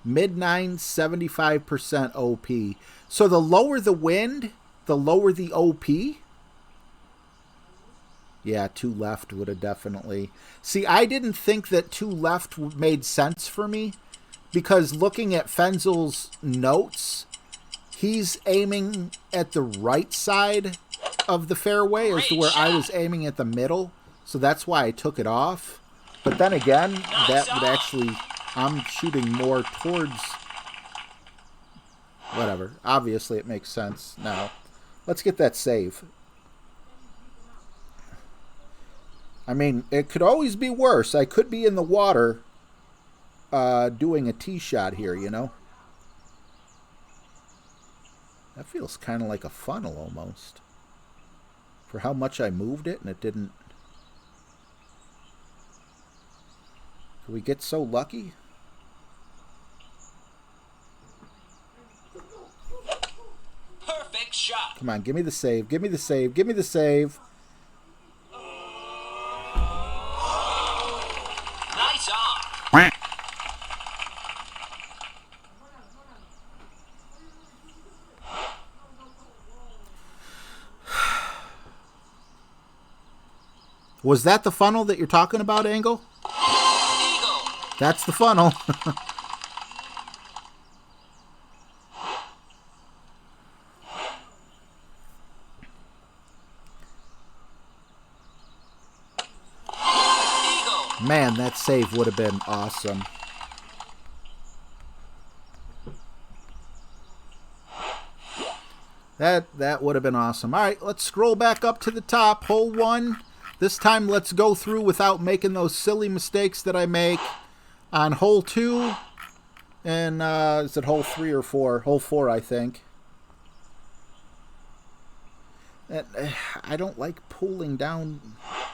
Mid-9, 75% OP. So the lower the wind, the lower the OP? Yeah, 2 left would have definitely... See, I didn't think that 2 left made sense for me, because looking at Fenzel's notes, he's aiming at the right side of the fairway as to where I was aiming at the middle, so that's why I took it off. But then again, that would actually... I'm shooting more towards... Whatever. Obviously, it makes sense now. Let's get that save. I mean, it could always be worse. I could be in the water doing a tee shot here, you know? That feels kind of like a funnel almost. For how much I moved it and it didn't... Did we get so lucky? Perfect shot. Come on, give me the save. Give me the save. Give me the save. Nice on. Was that the funnel that you're talking about, Angle? Eagle. That's the funnel. Eagle. Man, that save would have been awesome. That would have been awesome. All right, let's scroll back up to the top. Hole 1. This time, let's go through without making those silly mistakes that I make on hole 2. And is it hole 3 or 4? Hole 4, I think. And, I don't like pulling down.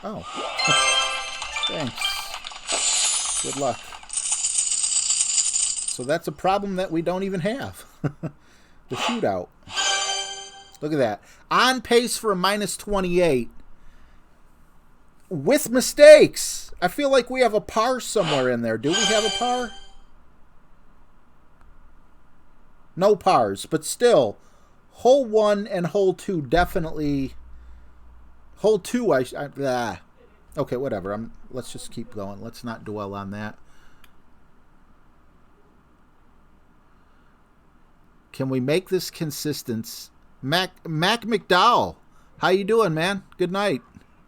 Oh. Thanks. Good luck. So that's a problem that we don't even have. The shootout. Look at that. On pace for a minus 28. With mistakes. I feel like we have a par somewhere in there. Do we have a par? No pars, but still. Hole 1 and hole 2 definitely. Hole 2, okay, whatever. Let's just keep going. Let's not dwell on that. Can we make this consistent? Mac McDowell, how you doing, man? Good night.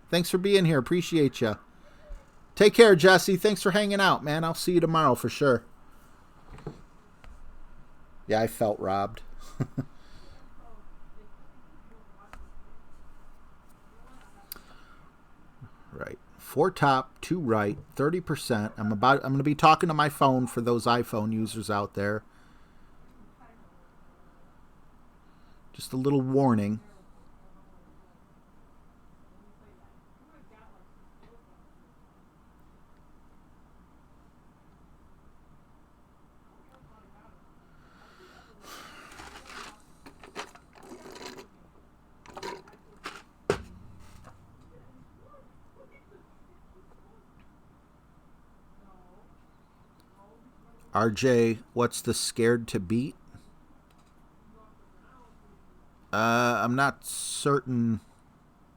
Thanks for being here. Appreciate you. Take care, Jesse. Thanks for hanging out, man. I'll see you tomorrow for sure. Yeah, I felt robbed. Right. 4 top, 2 right, 30%. I'm going to be talking to my phone for those iPhone users out there. Just a little warning. RJ, what's the scared to beat? I'm not certain.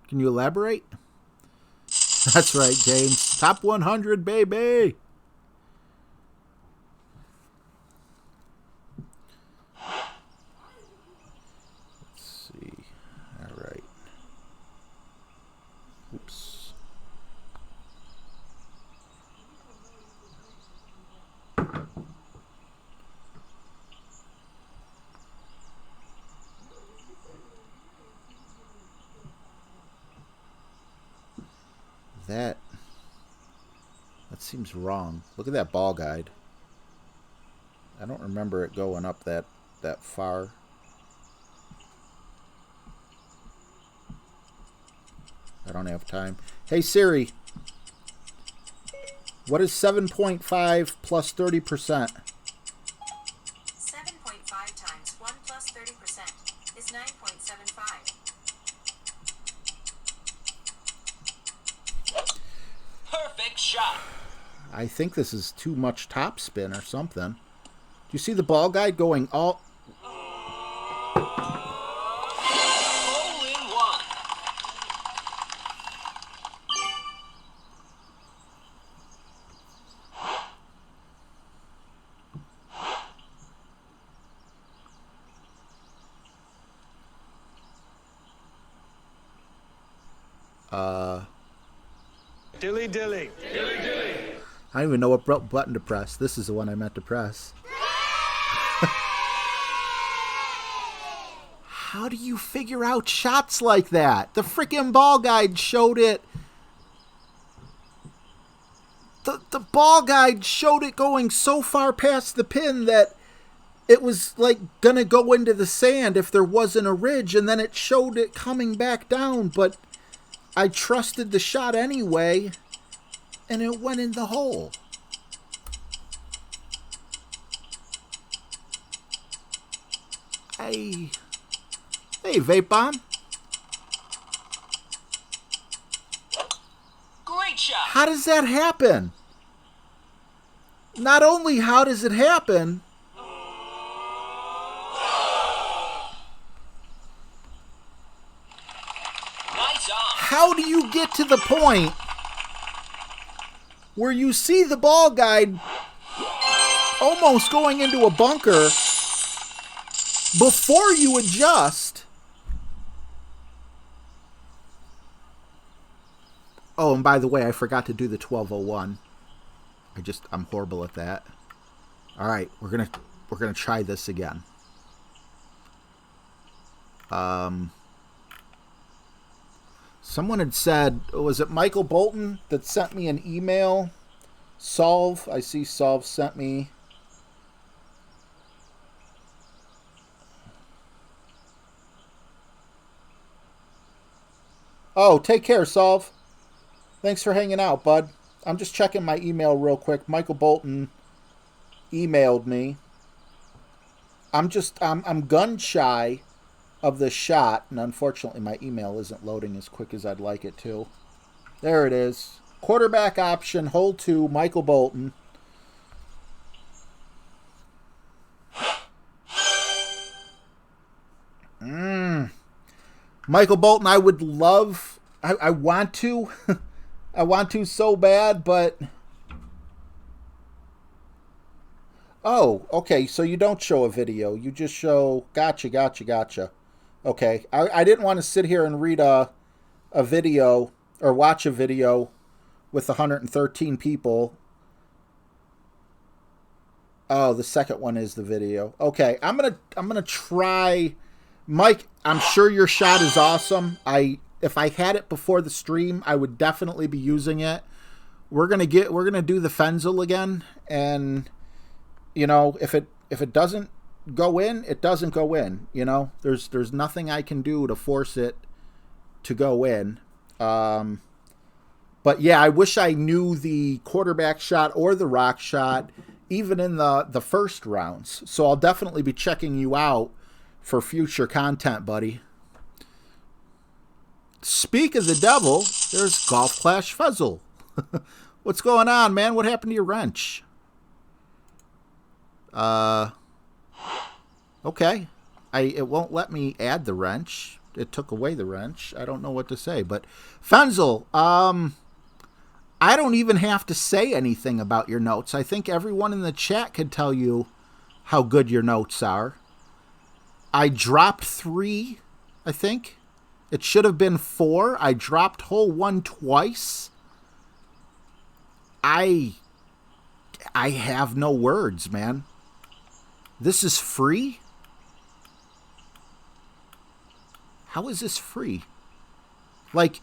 Can you elaborate? That's right, James. Top 100, baby. Let's see. All right. Oops. That seems wrong. Look at that ball guide. I don't remember it going up that far. I don't have time. Hey Siri, what is 7.5 plus 30%? 7.5 times 1 plus 30% is 9.75. Perfect shot. I think this is too much topspin or something. Do you see the ball guide going all... Hole in one. Dilly dilly. I don't even know what button to press. This is the one I meant to press. How do you figure out shots like that? The freaking ball guide showed it. The ball guide showed it going so far past the pin that it was like gonna go into the sand if there wasn't a ridge, and then it showed it coming back down, but I trusted the shot anyway, and it went in the hole. Hey, Vape Bomb. Great shot. How does that happen? Not only how does it happen, Nice on. how do you get to the point where you see the ball guide almost going into a bunker before you adjust? Oh, and by the way, I forgot to do the 1201. I'm horrible at that. All right, we're gonna try this again. Someone had said, was it Michael Bolton that sent me an email? Solve, I see Solve sent me. Oh, take care, Solve. Thanks for hanging out, bud. I'm just checking my email real quick. Michael Bolton emailed me. I'm gun shy of the shot, and unfortunately my email isn't loading as quick as I'd like it to. There it is. Quarterback option, hole 2, Michael Bolton. Michael Bolton, I would love... I want to... I want to so bad, but... Oh, okay, so you don't show a video. You just show... Gotcha. Okay, I didn't want to sit here and read a video, or watch a video with 113 people. Oh, the second one is the video. Okay, I'm gonna try... Mike, I'm sure your shot is awesome. If I had it before the stream, I would definitely be using it. We're gonna do the Fenzel again, and you know, if it doesn't go in, it doesn't go in. You know, there's nothing I can do to force it to go in. But yeah, I wish I knew the quarterback shot or the rock shot even in the first rounds. So I'll definitely be checking you out for future content, buddy. Speak of the devil, there's Golf Clash Fuzzle. What's going on, man? What happened to your wrench? Okay. It won't let me add the wrench. It took away the wrench. I don't know what to say. But, Fenzel, I don't even have to say anything about your notes. I think everyone in the chat can tell you how good your notes are. I dropped 3, I think. It should have been 4. I dropped hole 1 twice. I have no words, man. This is free? How is this free? Like,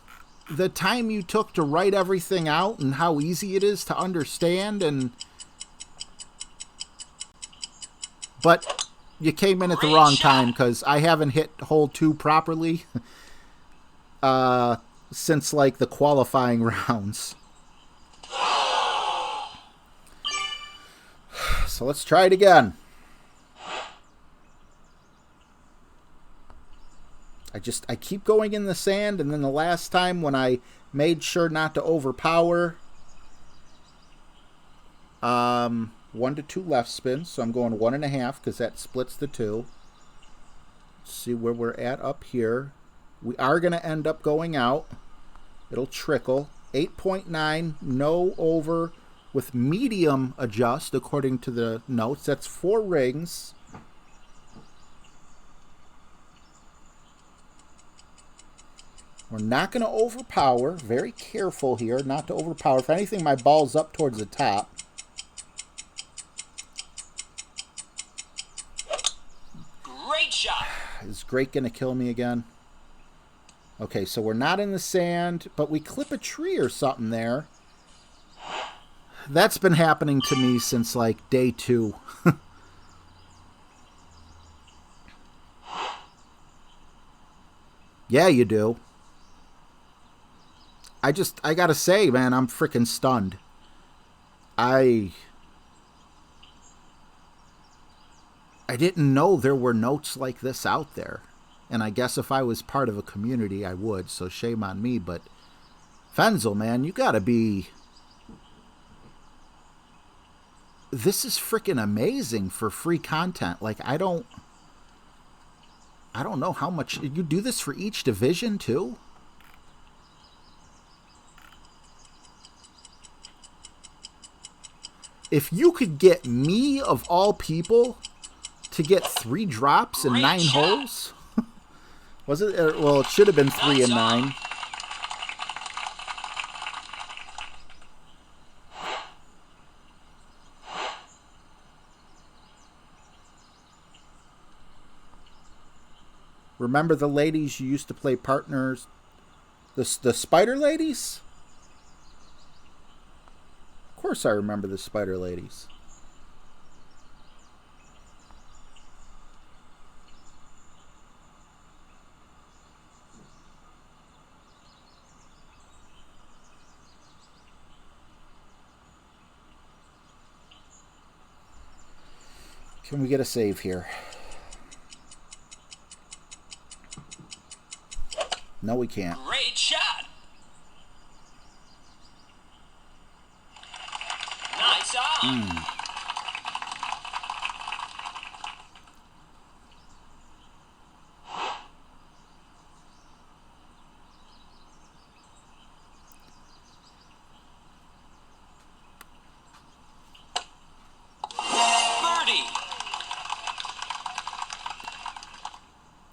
the time you took to write everything out and how easy it is to understand, and... But you came in at the wrong time, because I haven't hit hole 2 properly since, like, the qualifying rounds. So let's try it again. I keep going in the sand, and then the last time when I made sure not to overpower, 1 to 2 left spins, so I'm going 1.5 because that splits the 2. Let's see where we're at up here. We are going to end up going out. It'll trickle. 8.9, no over with medium adjust according to the notes. That's 4 rings. We're not going to overpower. Very careful here not to overpower. If anything, my ball's up towards the top. Great shot. Is Great going to kill me again? Okay, so we're not in the sand, but we clip a tree or something there. That's been happening to me since, like, day 2. Yeah, you do. I gotta say, man, I'm freaking stunned. I didn't know there were notes like this out there. And I guess if I was part of a community, I would, so shame on me. But, Fenzel, man, you gotta be... This is freaking amazing for free content. Like, I don't know how much... You do this for each division, too? If you could get me, of all people, to get 3 drops in 9 holes... Was it? Well, it should have been 3 and 9. Remember the ladies you used to play partners? The Spider Ladies? Of course I remember the Spider Ladies. Can we get a save here? No, we can't. Great shot. Nice on.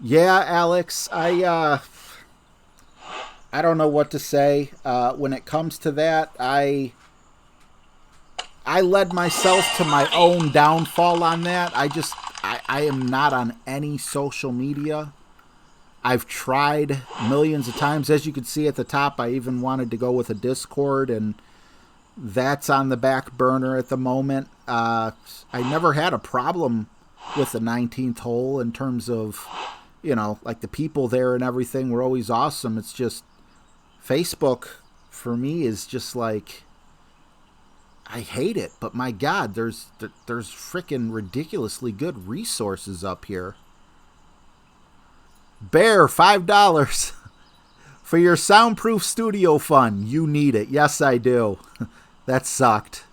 Yeah, Alex, I don't know what to say. When it comes to that, I led myself to my own downfall on that. I am not on any social media. I've tried millions of times. As you can see at the top, I even wanted to go with a Discord, and that's on the back burner at the moment. I never had a problem with the 19th hole in terms of, you know, like the people there and everything were always awesome. It's just Facebook for me is just like, I hate it, but my God, there's freaking ridiculously good resources up here. Bear, $5 for your soundproof studio fund. You need it. Yes, I do. That sucked.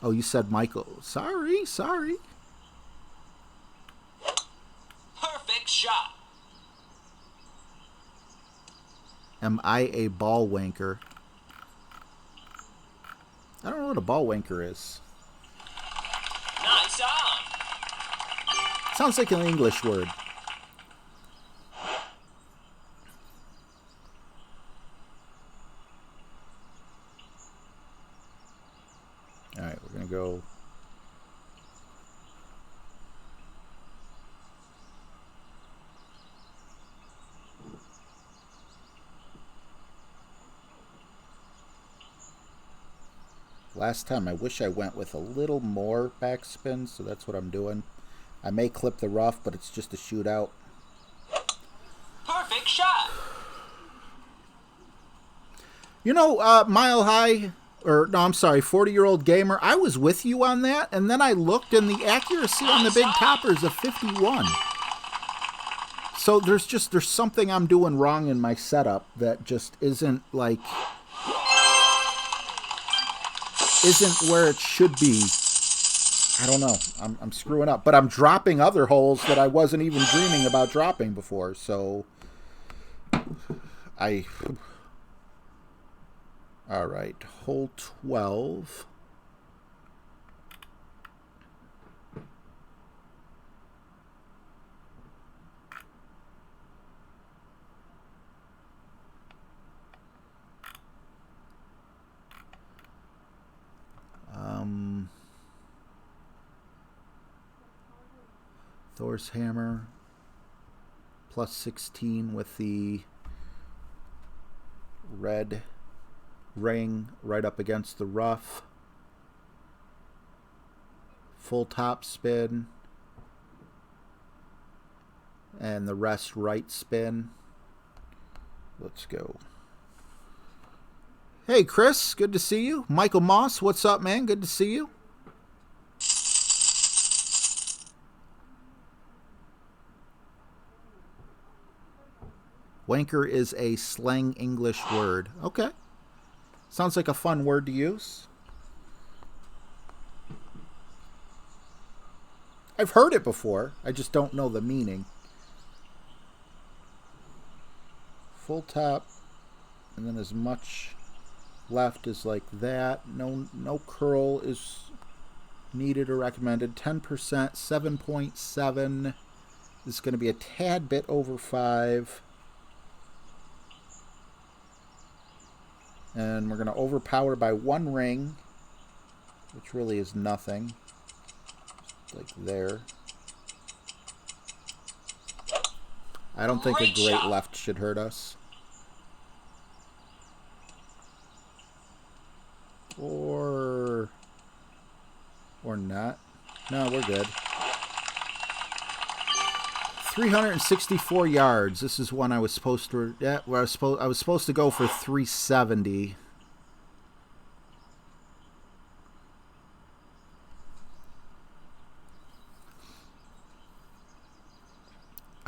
Oh, you said Michael. Sorry. Perfect shot. Am I a ball wanker? I don't know what a ball wanker is. Nice on. Sounds like an English word. All right, we're going to go. Last time, I wish I went with a little more backspin, so that's what I'm doing. I may clip the rough, but it's just a shootout. Perfect shot. You know, Mile High, or no, I'm sorry, 40-year-old gamer, I was with you on that, and then I looked, and the accuracy on the big toppers of 51. So there's something I'm doing wrong in my setup that just isn't like... isn't where it should be. I don't know. I'm screwing up. But I'm dropping other holes that I wasn't even dreaming about dropping before. So, all right. Hole 12. Thor's hammer plus 16 with the red ring right up against the rough. Full top spin and the rest right spin. Let's go. Hey Chris, good to see you. Michael Moss, what's up, man? Good to see you. Wanker is a slang English word. Okay. Sounds like a fun word to use. I've heard it before. I just don't know the meaning. Full top. And then as much left as like that. No curl is needed or recommended. 10%, 7.7. This is going to be a tad bit over 5. And we're going to overpower by 1 ring, which really is nothing. Just like there. I don't think a great left should hurt us. Or not. No, we're good. 364 yards. This is one I was supposed to. Yeah, where I was supposed to go for 370.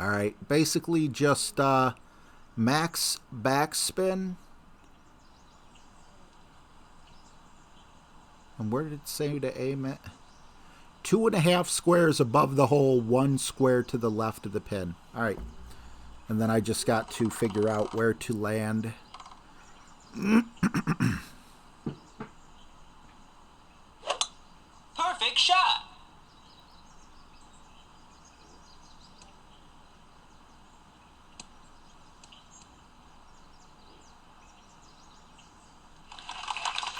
All right, basically just max backspin. And where did it say to aim it? 2.5 squares above the hole, 1 square to the left of the pin. All right. And then I just got to figure out where to land. Perfect shot.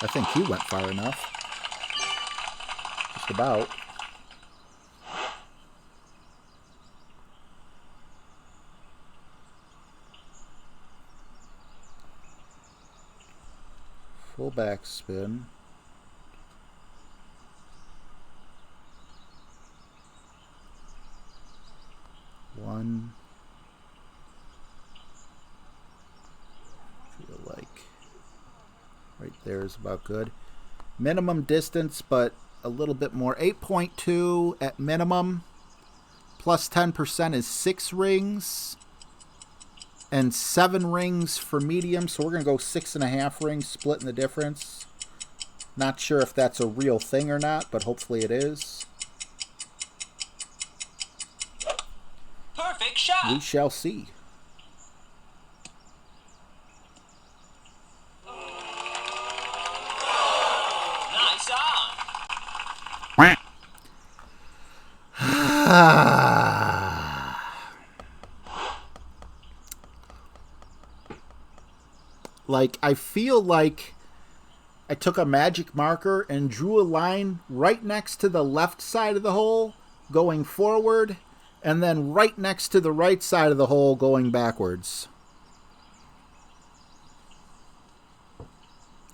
I think he went far enough. Just about. Full backspin. One. Feel like right there is about good. Minimum distance, but a little bit more. 8.2 at minimum. Plus 10% is 6 rings. And 7 rings for medium, so we're going to go 6.5 rings, splitting the difference. Not sure if that's a real thing or not, but hopefully it is. Perfect shot. We shall see. Nice on. Like, I feel like I took a magic marker and drew a line right next to the left side of the hole going forward, and then right next to the right side of the hole going backwards.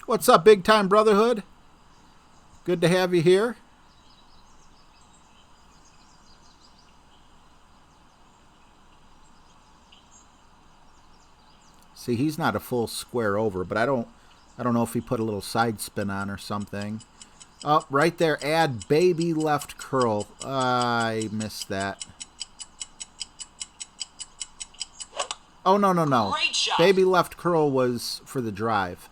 What's up, Big Time Brotherhood? Good to have you here. See, he's not a full square over, but I don't know if he put a little side spin on or something. Oh, right there, add baby left curl. I missed that. Oh, no. Great shot. Baby left curl was for the drive.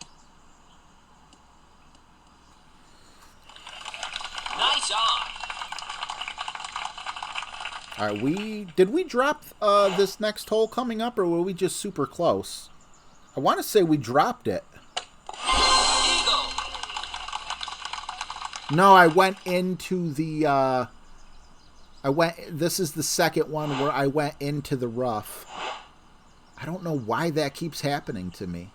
Nice on. All right, did we drop this next hole coming up, or were we just super close? I want to say we dropped it. Eagle. No, I went into the, this is the second one where I went into the rough. I don't know why that keeps happening to me.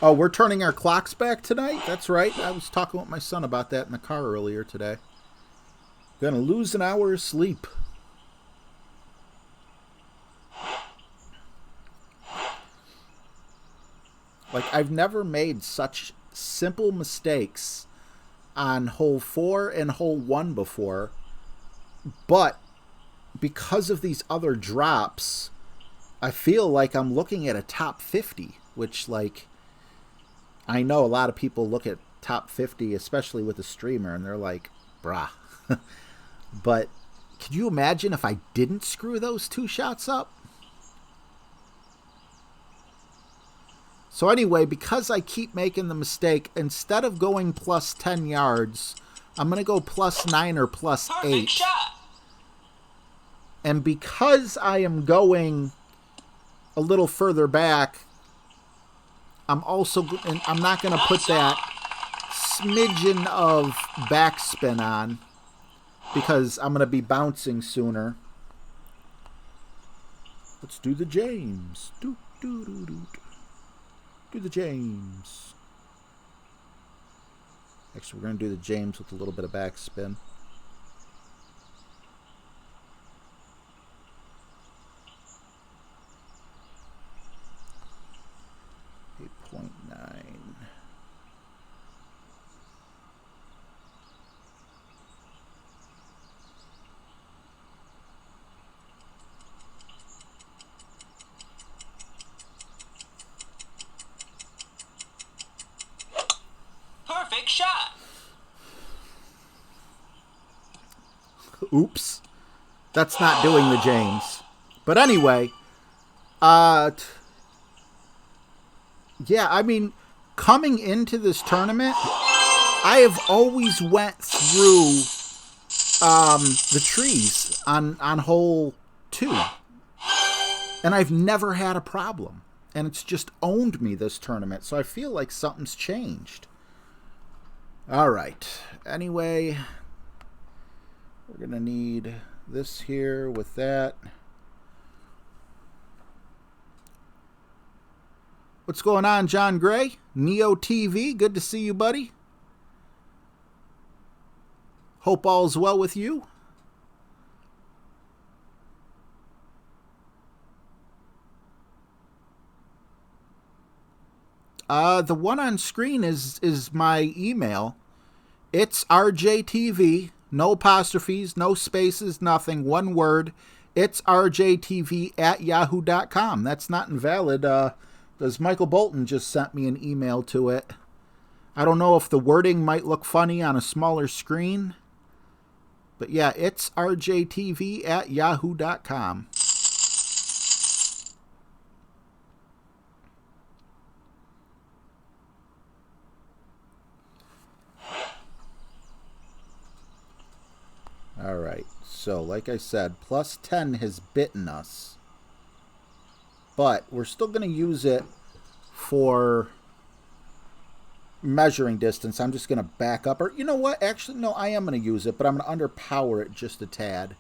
Oh, we're turning our clocks back tonight? That's right. I was talking with my son about that in the car earlier today. Gonna lose an hour of sleep. Like, I've never made such simple mistakes on hole 4 and hole 1 before. But because of these other drops, I feel like I'm looking at a top 50, which, like, I know a lot of people look at top 50, especially with a streamer, and they're like, brah. But could you imagine if I didn't screw those 2 shots up? So anyway, because I keep making the mistake, instead of going plus 10 yards, I'm going to go plus 9 or plus 8. Perfect shot. And because I am going a little further back, I'm not going to put that smidgen of backspin on because I'm going to be bouncing sooner. Let's do the James. Do the James. Actually, we're going to do the James with a little bit of backspin. Perfect shot. Oops. That's not doing the James. But anyway, yeah, I mean, coming into this tournament, I have always went through the trees on hole 2. And I've never had a problem. And it's just owned me this tournament. So I feel like something's changed. All right. Anyway, we're going to need this here with that. What's going on, John Gray? Neo TV, good to see you, buddy. Hope all's well with you. The one on screen is my email. It's RJTV, no apostrophes, no spaces, nothing, one word. It's RJTV@yahoo.com. That's not invalid. Because Michael Bolton just sent me an email to it. I don't know if the wording might look funny on a smaller screen. But yeah, it's rjtv@yahoo.com. Alright, so like I said, plus 10 has bitten us. But we're still going to use it for measuring distance. I'm just going to back up. Or you know what? Actually, no, I am going to use it, but I'm going to underpower it just a tad.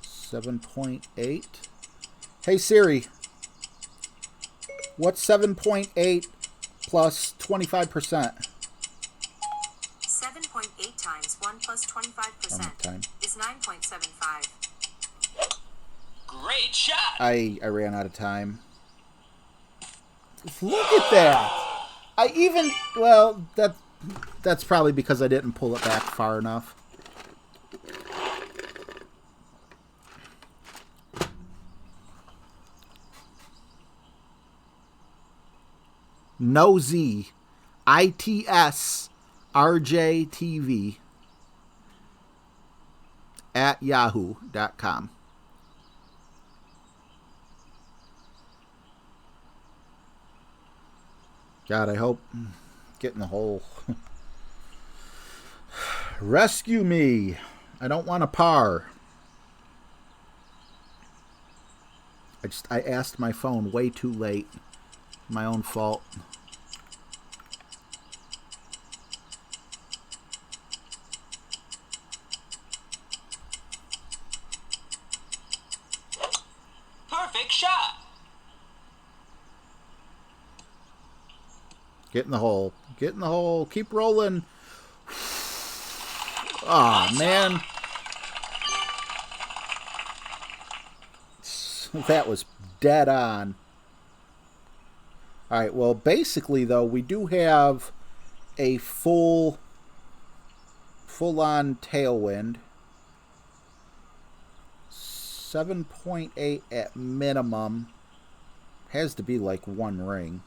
$7.8. Hey Siri, what's 7.8 plus 25%? 7.8 times 1 plus 25% is 9.75. Great shot. I ran out of time. Look at that. Well, that's probably because I didn't pull it back far enough. Nosy, ITS, RJTV @yahoo.com. God, I hope get in the hole. Rescue me. I don't want a par. I asked my phone way too late. My own fault. Perfect shot. Get in the hole. Get in the hole. Keep rolling. Aw, oh, man. That was dead on. Alright, well, basically, though, we do have a full-on tailwind. 7.8 at minimum. Has to be like one ring.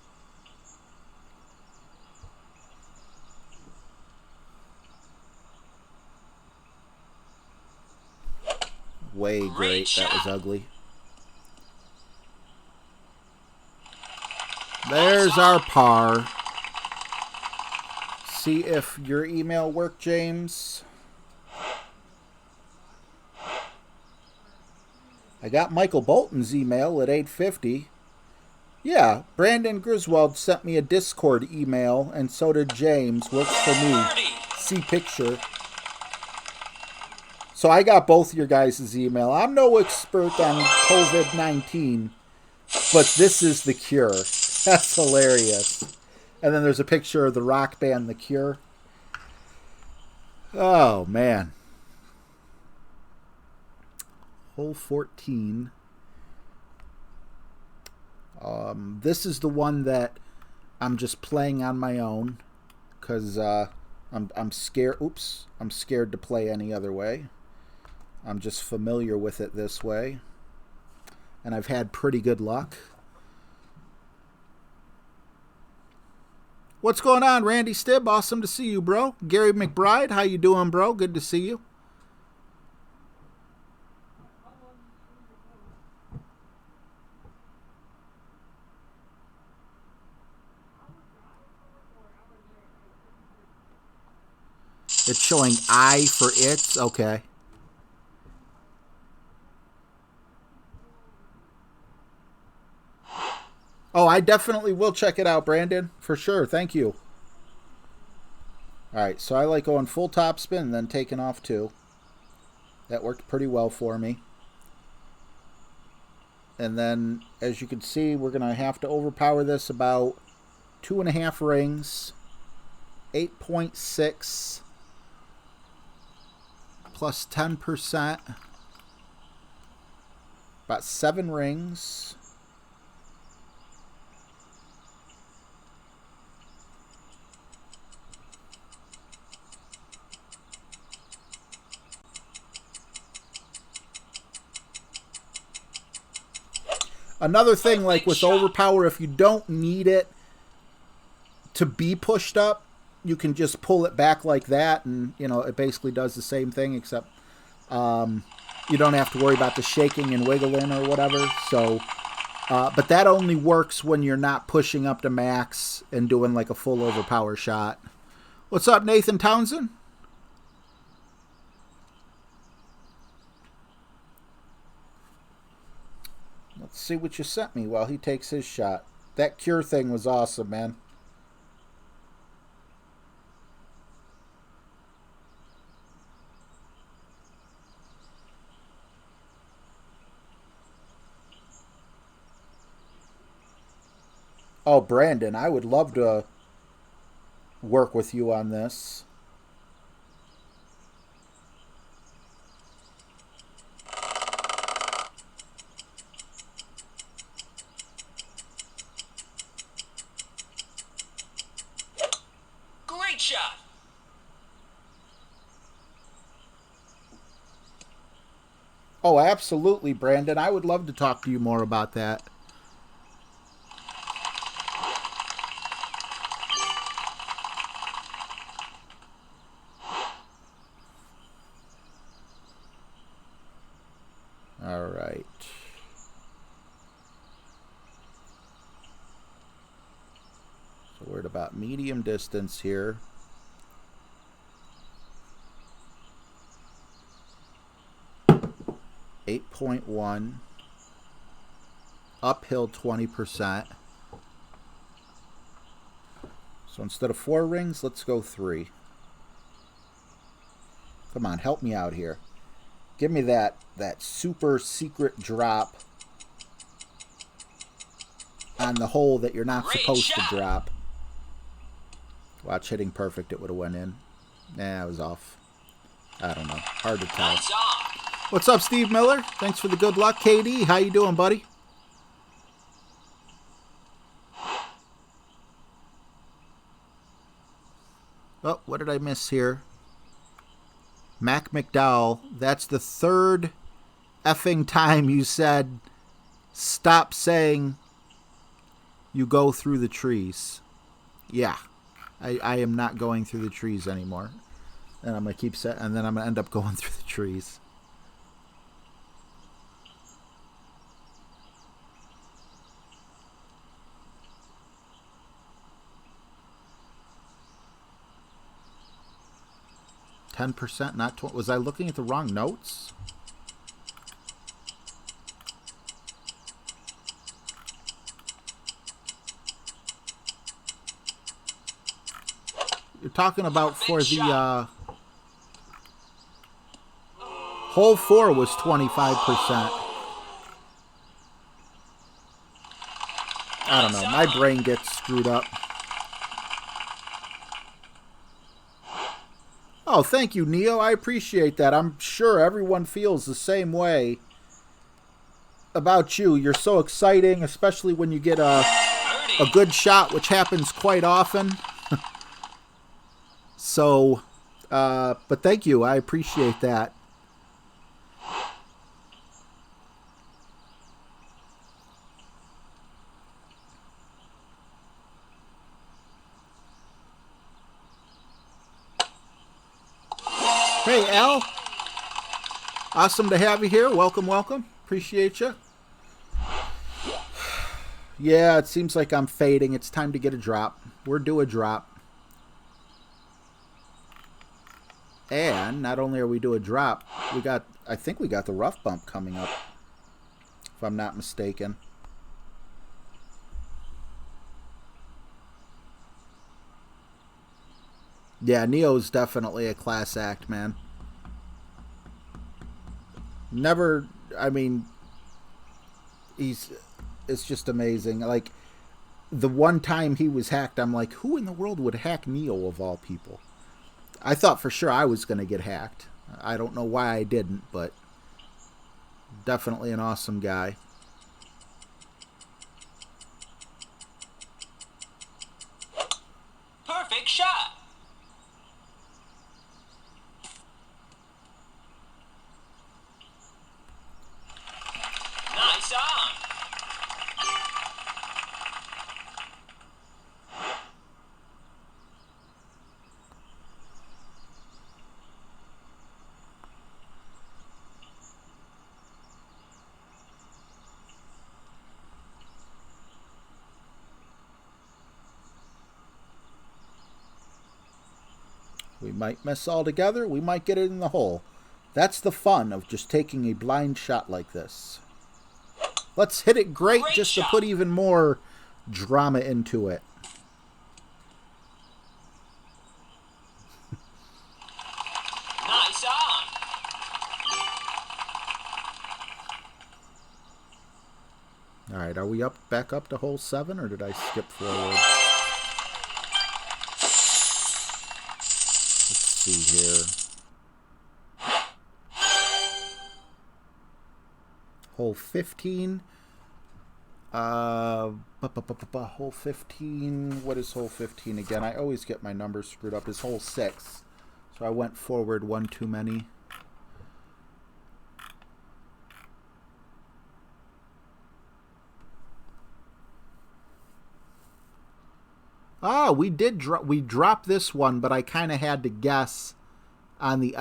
Way great. That was ugly. There's our par. See if your email worked, James. I got Michael Bolton's email at 8:50. Yeah, Brandon Griswold sent me a Discord email, and so did James. Works for me. See picture. So I got both your guys' email. I'm no expert on COVID-19, but this is the cure. That's hilarious. And then there's a picture of the rock band The Cure. Oh, man. Hole 14. This is the one that I'm just playing on my own because I'm scared. Oops, I'm scared to play any other way. I'm just familiar with it this way, and I've had pretty good luck. What's going on, Randy Stibb? Awesome to see you, bro. Gary McBride, how you doing, bro? Good to see you. It's showing I for it's okay. Oh, I definitely will check it out, Brandon. For sure. Thank you. Alright, so I like going full top spin and then taking off too. That worked pretty well for me. And then, as you can see, we're going to have to overpower this about 2.5 rings. 8.6 plus 10%. About 7 rings. Another thing, like with shot. overpower, if you don't need it to be pushed up, you can just pull it back like that, and you know it basically does the same thing, except you don't have to worry about the shaking and wiggling or whatever. So, but that only works when you're not pushing up to max and doing like a full overpower shot. What's up, Nathan Townsend? Let's see what you sent me while he takes his shot. That cure thing was awesome, man. Oh, Brandon, I would love to work with you on this. Great shot. Oh, absolutely, Brandon. I would love to talk to you more about that. All right. So we're at about medium distance here. .1 uphill 20%. So instead of 4 rings, let's go 3. Come on, help me out here. Give me that super secret drop on the hole that you're not Great supposed shot. to drop. Watch, hitting perfect, it would have went in. Nah, it was off. I don't know. Hard to tell. Nice on. What's up, Steve Miller? Thanks for the good luck. KD, how you doing, buddy? Oh, what did I miss here? Mac McDowell, that's the third effing time you said stop saying you go through the trees. Yeah, I am not going through the trees anymore. And I'm going to keep saying, and then I'm going to end up going through the trees. %, not 20. Was I looking at the wrong notes? You're talking about for the hole 4 was 25%. I don't know. My brain gets screwed up. Oh, thank you, Neo. I appreciate that. I'm sure everyone feels the same way about you. You're so exciting, especially when you get a good shot, which happens quite often. So, but thank you. I appreciate that. Hey, Al. Awesome to have you here. Welcome, welcome. Appreciate you. Yeah, it seems like I'm fading. It's time to get a drop. We're due a drop. And not only are we due a drop, I think we got the rough bump coming up, if I'm not mistaken. Yeah, Neo's definitely a class act, man. Never, I mean, it's just amazing. Like, the one time he was hacked, I'm like, who in the world would hack Neo of all people? I thought for sure I was going to get hacked. I don't know why I didn't, but definitely an awesome guy. Perfect shot. Nice on. We might miss altogether. We might get it in the hole. That's the fun of just taking a blind shot like this. Let's hit it great just shot. to put even more drama into it. Nice on. All right, are we back up to hole 7, or did I skip forward? Let's see here. Hole 15. Hole 15. What is hole 15 again? I always get my numbers screwed up. It's hole 6. So I went forward one too many. Ah, we dropped this one, but I kind of had to guess on the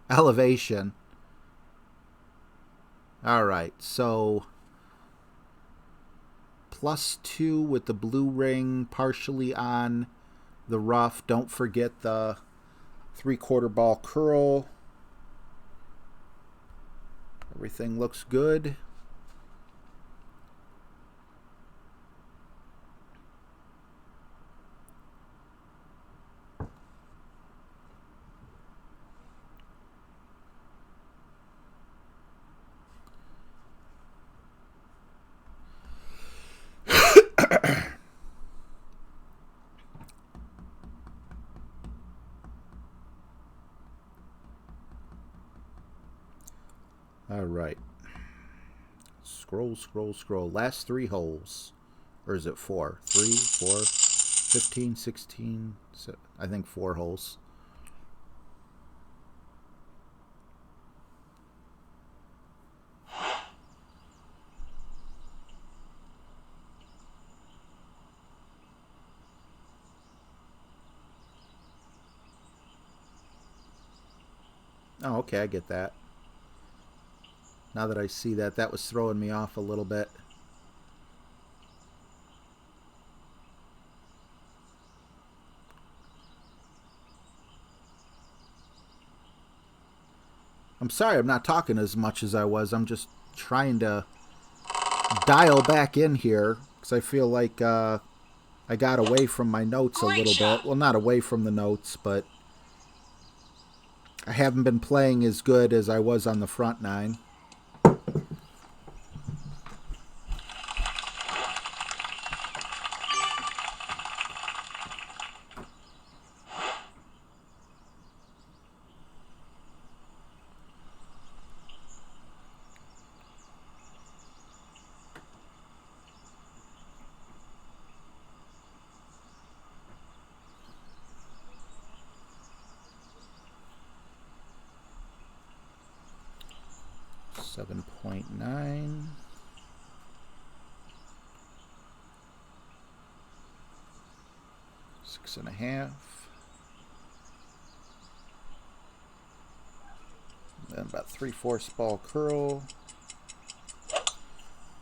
elevation. All right, so +2 with the blue ring partially on the rough. Don't forget the 3/4 ball curl. Everything looks good. All right. Scroll, scroll, scroll. Last 3 holes. Or is it 4? 3, 4, 15, 16. I think 4 holes. Oh, okay, I get that. Now that I see that, that was throwing me off a little bit. I'm sorry I'm not talking as much as I was. I'm just trying to dial back in here because I feel like I got away from my notes a little bit. Well, not away from the notes, but I haven't been playing as good as I was on the front 9. .9. Six and a half. Then about 3/4 ball curl.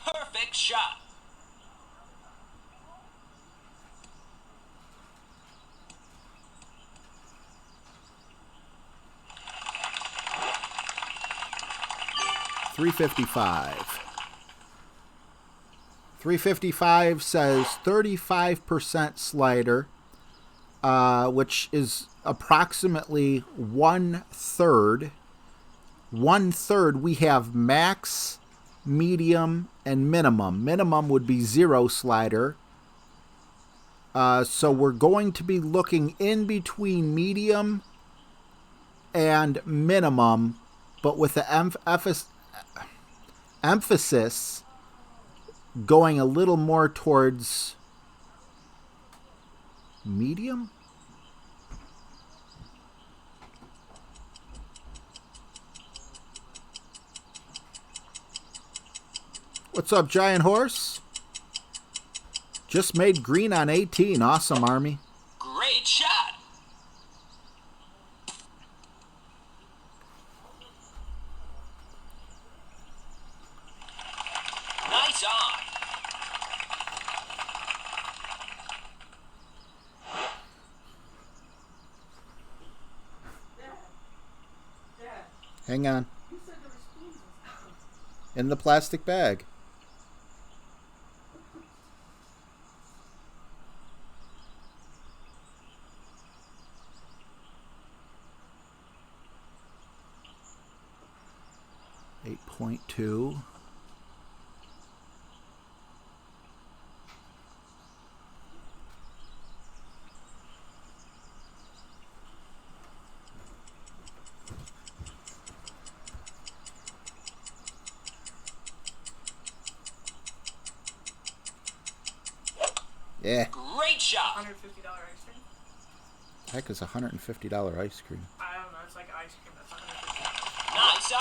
Perfect shot. .355. 355 says 35% slider, which is approximately 1/3. 1/3 we have max, medium, and minimum. Minimum would be 0 slider. So we're going to be looking in between medium and minimum, but with the emphasis going a little more towards medium. What's up, Giant Horse? Just made green on 18. Awesome, Army. Great shot. Nice on. Hang on. In the plastic bag. .2. Yeah. Great shot. $150 ice cream. Heck is $150 ice cream. I don't know. It's like ice cream. That's $150. Nice on.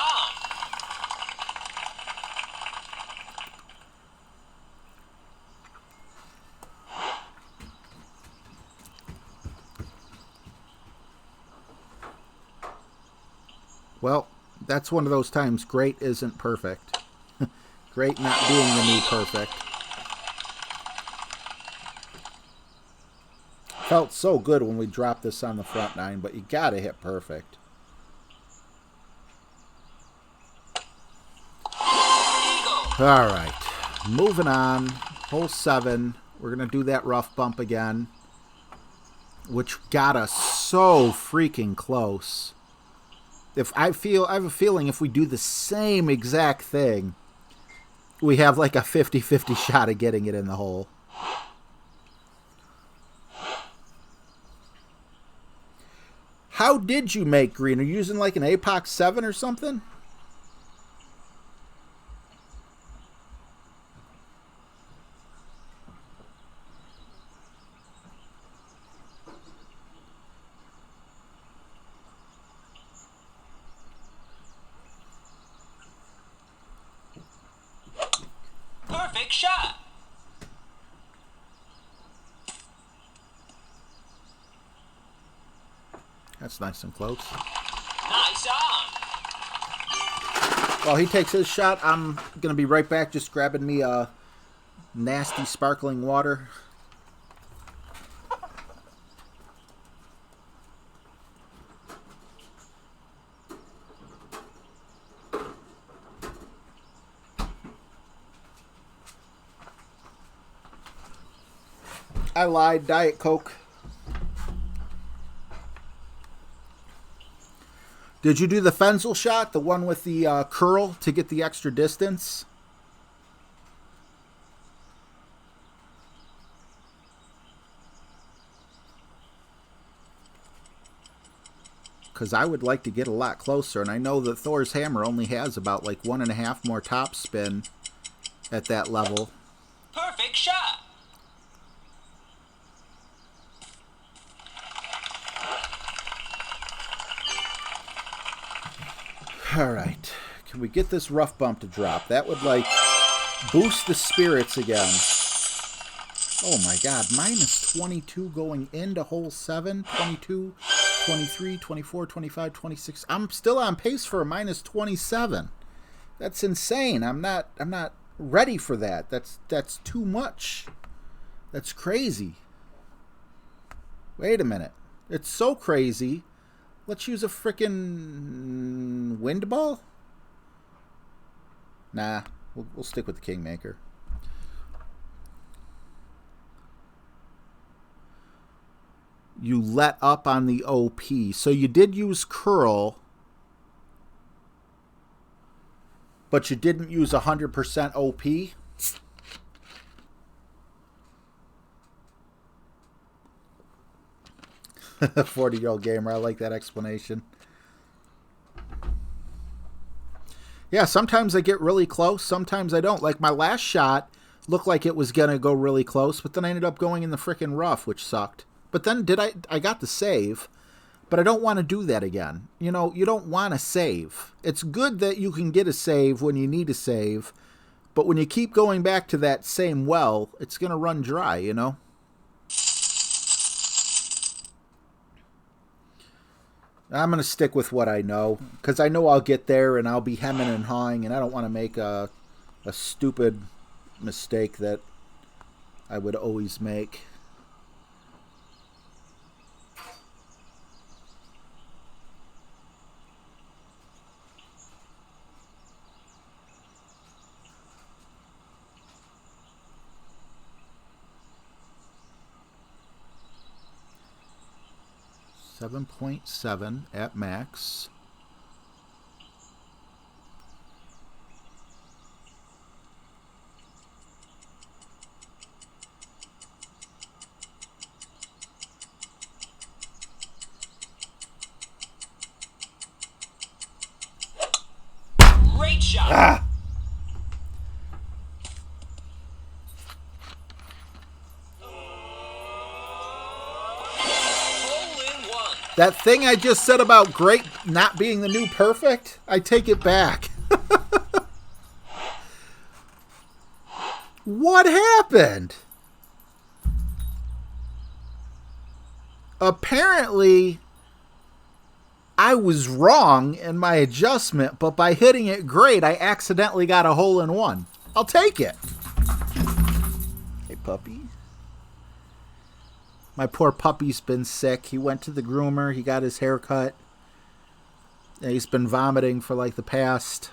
Well, that's one of those times great isn't perfect. Great not being the new perfect. Felt so good when we dropped this on the front nine, but you gotta hit perfect. Alright, moving on. Hole 7. We're gonna do that rough bump again, which got us so freaking close. I have a feeling if we do the same exact thing, we have like a 50-50 shot of getting it in the hole. How did you make green? Are you using like an Apox 7 or something? Perfect shot. That's nice and close. Nice on. While he takes his shot, I'm going to be right back just grabbing me a nasty sparkling water. I lied. Diet Coke. Did you do the Fenzel shot? The one with the curl to get the extra distance? Because I would like to get a lot closer. And I know that Thor's hammer only has about like 1.5 more top spin at that level. Perfect shot. Alright. Can we get this rough bump to drop? That would, like, boost the spirits again. Oh my god. Minus 22 going into hole 7. 22, 23, 24, 25, 26. I'm still on pace for a minus 27. That's insane. I'm not ready for that. That's too much. That's crazy. Wait a minute. It's so crazy. Let's use a frickin' wind ball? Nah, we'll stick with the Kingmaker. You let up on the OP. So you did use curl, but you didn't use 100% OP? 40-year-old gamer. I like that explanation. Yeah, sometimes I get really close. Sometimes I don't. Like my last shot looked like it was going to go really close, but then I ended up going in the frickin' rough, which sucked. But then I got the save, but I don't want to do that again. You know, you don't want to save. It's good that you can get a save when you need a save, but when you keep going back to that same well, it's going to run dry, you know? I'm going to stick with what I know, because I know I'll get there and I'll be hemming and hawing, and I don't want to make a stupid mistake that I would always make. 7.7 at max. Great shot. Ah! Hole in one. That thing I just said about great not being the new perfect, I take it back. What happened? Apparently, I was wrong in my adjustment, but by hitting it great, I accidentally got a hole in one. I'll take it. Hey, puppy. My poor puppy's been sick. He went to the groomer. He got his hair cut. And he's been vomiting for like the past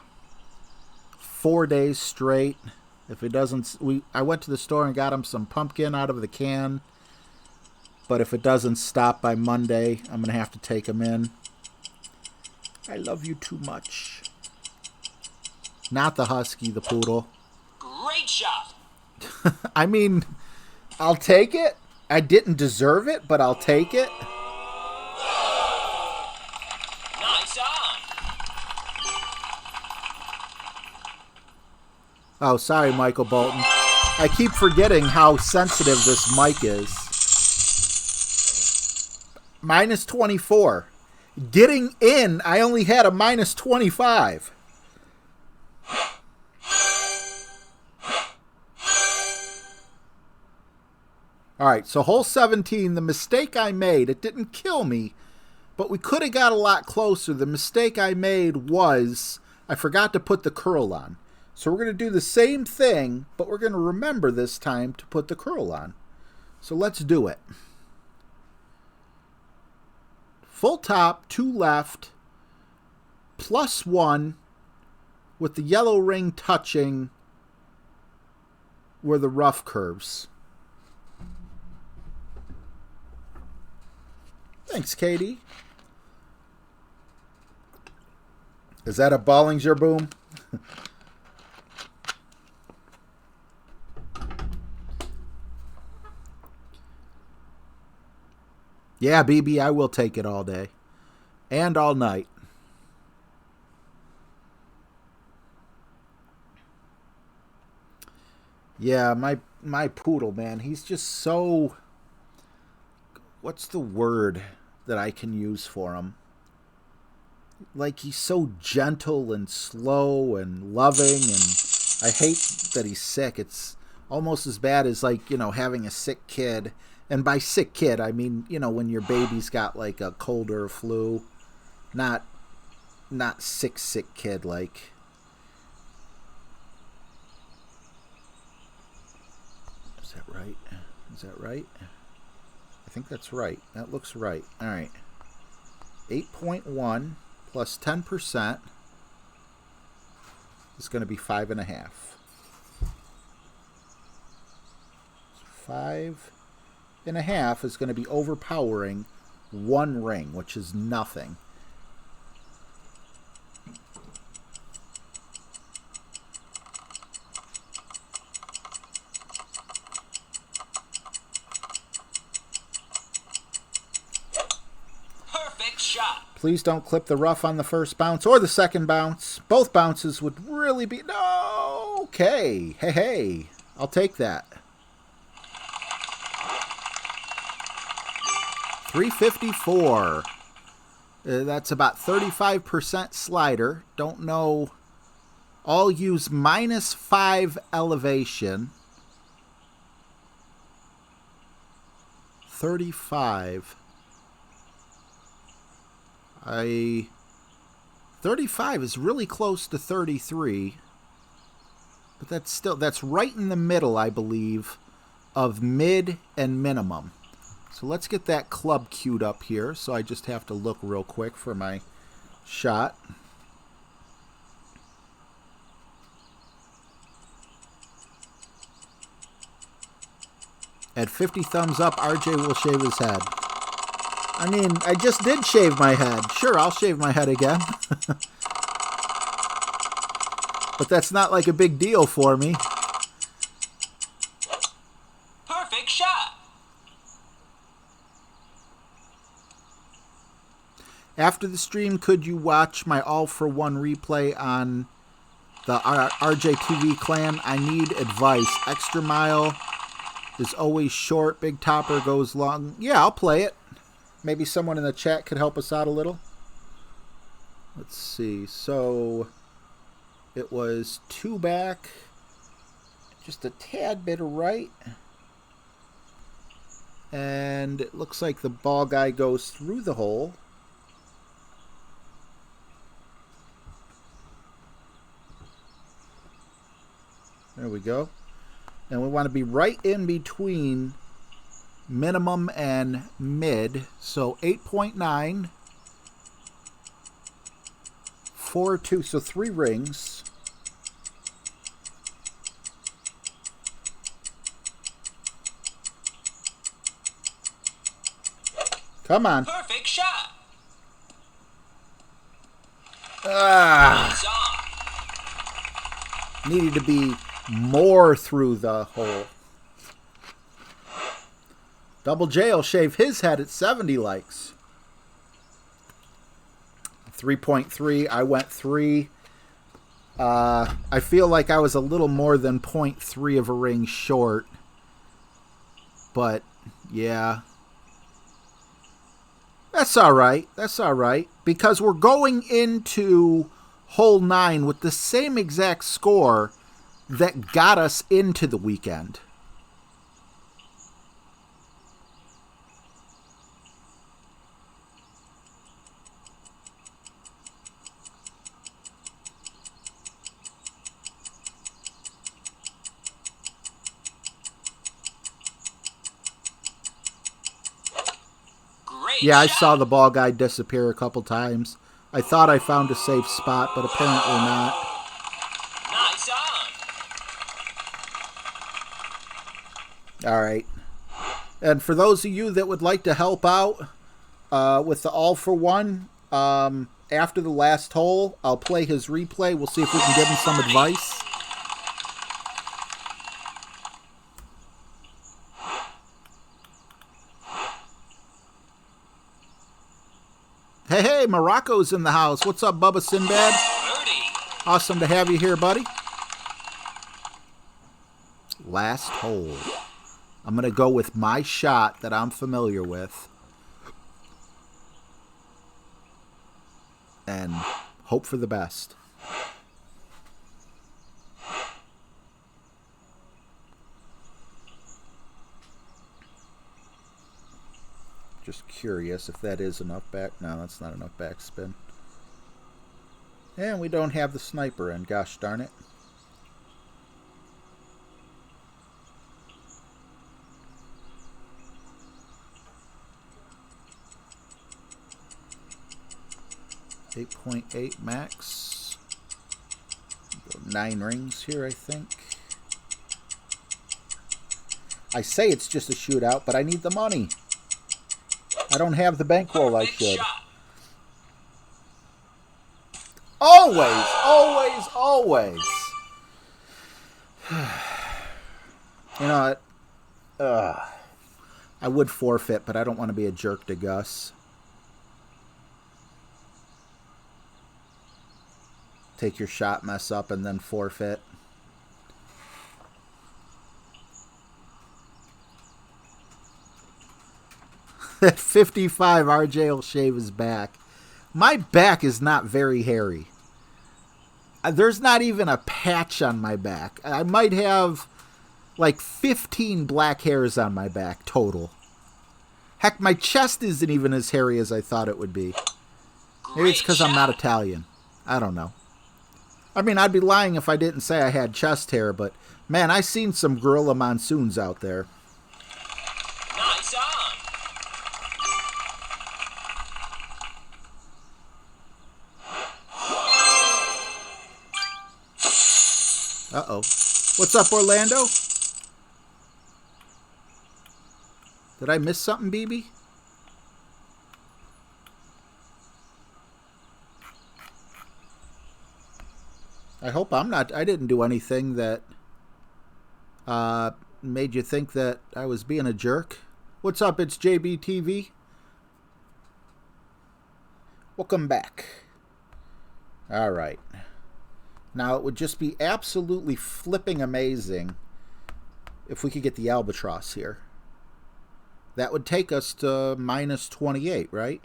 4 days straight. If it doesn't, I went to the store and got him some pumpkin out of the can. But if it doesn't stop by Monday, I'm going to have to take him in. I love you too much. Not the husky, the poodle. Great shot. I mean, I'll take it. I didn't deserve it, but I'll take it. Nice on. Oh, sorry, Michael Bolton. I keep forgetting how sensitive this mic is. Minus 24. Getting in, I only had a minus 25. All right, so hole 17, the mistake I made, it didn't kill me, but we could have got a lot closer. The mistake I made was I forgot to put the curl on. So we're going to do the same thing, but we're going to remember this time to put the curl on. So let's do it. Full top, 2 left, +1, with the yellow ring touching where the rough curves. Thanks, Katie. Is that a Bollinger Boom? Yeah, BB, I will take it all day. And all night. Yeah, my poodle, man, he's just so... What's the word that I can use for him? Like, he's so gentle and slow and loving, and I hate that he's sick. It's almost as bad as, like, you know, having a sick kid. And by sick kid, I mean, you know, when your baby's got, like, a cold or a flu. Not sick kid, like. Is that right? Is that right? I think that's right. That looks right. All right. 8.1 plus 10% is going to be 5.5. 5.5 is going to be overpowering 1 ring, which is nothing. Perfect shot. Please don't clip the rough on the first bounce or the second bounce. Both bounces would really be... No! Okay. Hey. I'll take that. 354. That's about 35% slider. Don't know. I'll use -5 elevation. 35. 35 is really close to 33. But that's right in the middle, I believe, of mid and minimum. So let's get that club queued up here. So I just have to look real quick for my shot. At 50 thumbs up, RJ will shave his head. I mean, I just did shave my head. Sure, I'll shave my head again. But that's not like a big deal for me. Perfect shot. After the stream, could you watch my all-for-one replay on the RJTV clan? I need advice. Extra mile is always short. Big topper goes long. Yeah, I'll play it. Maybe someone in the chat could help us out a little. Let's see. So it was 2 back. Just a tad bit of right. And it looks like the ball guy goes through the hole. There we go. And we want to be right in between minimum and mid. So 8.9, 4, 2, so 3 rings. Come on. Perfect shot. Ah, Nice on. needed to be more through the hole. Double J will shave his head at 70 likes. 3.3. I went 3. I feel like I was a little more than 0.3 of a ring short. But, yeah. That's all right. That's all right. Because we're going into hole 9 with the same exact score that got us into the weekend. Great Yeah, I shot. saw the ball guy disappear a couple times. I thought I found a safe spot, but apparently not. Nice on. All right. And for those of you that would like to help out with the all-for-one, after the last hole, I'll play his replay. We'll see if we can give him some advice. Hey, Morocco's in the house. What's up, Bubba Sinbad? Birdie. Awesome to have you here, buddy. Last hole. I'm going to go with my shot that I'm familiar with. And hope for the best. Just curious if that is enough back. No, that's not enough backspin. And we don't have the sniper in. Gosh darn it. .8 max. Go 9 rings here, I think. I say it's just a shootout, but I need the money. I don't have the bankroll I Perfect should. shot. Always, always, always. You know what? I would forfeit, but I don't want to be a jerk to Gus. Take your shot, mess up, and then forfeit. At 55, RJ will shave his back. My back is not very hairy. There's not even a patch on my back. I might have like 15 black hairs on my back total. Heck, my chest isn't even as hairy as I thought it would be. Maybe it's because I'm not Italian. I don't know. I mean, I'd be lying if I didn't say I had chest hair, but man, I seen some gorilla monsoons out there. Nice on. Uh-oh. What's up, Orlando? Did I miss something, BB? I hope I'm not. I didn't do anything that made you think that I was being a jerk. What's up? It's JBTV. Welcome back. All right. Now, it would just be absolutely flipping amazing if we could get the albatross here. That would take us to minus 28, right?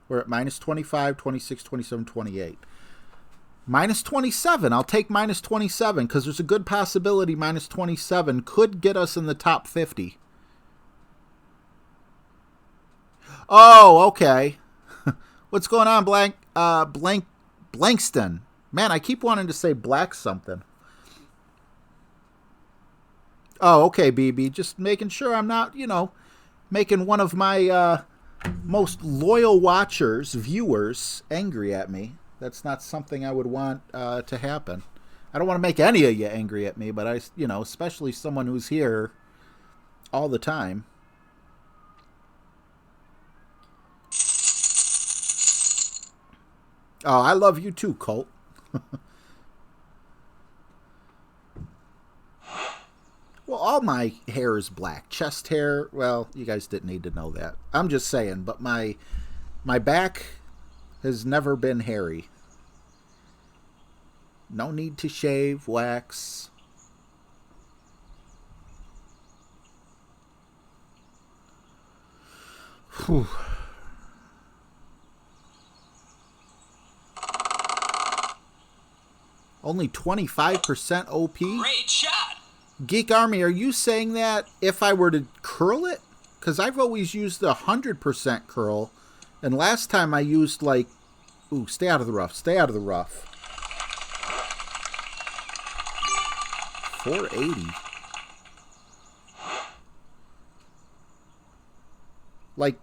We're at minus 25, 26, 27, 28. Minus 27. I'll take minus 27 because there's a good possibility minus 27 could get us in the top 50. Oh, okay. What's going on, Blankston? Man, I keep wanting to say black something. Oh, okay, BB. Just making sure I'm not, making one of my most loyal watchers, viewers, angry at me. That's not something I would want to happen. I don't want to make any of you angry at me, but especially someone who's here all the time. Oh, I love you too, Colt. Well, all my hair is black. Chest hair, well, you guys didn't need to know that. I'm just saying, but my back has never been hairy. No need to shave, wax. Whew. Only 25% OP? Great shot. Geek Army, are you saying that if I were to curl it? Because I've always used the 100% curl. And last time I used like... Ooh, stay out of the rough. Stay out of the rough. 480. Like...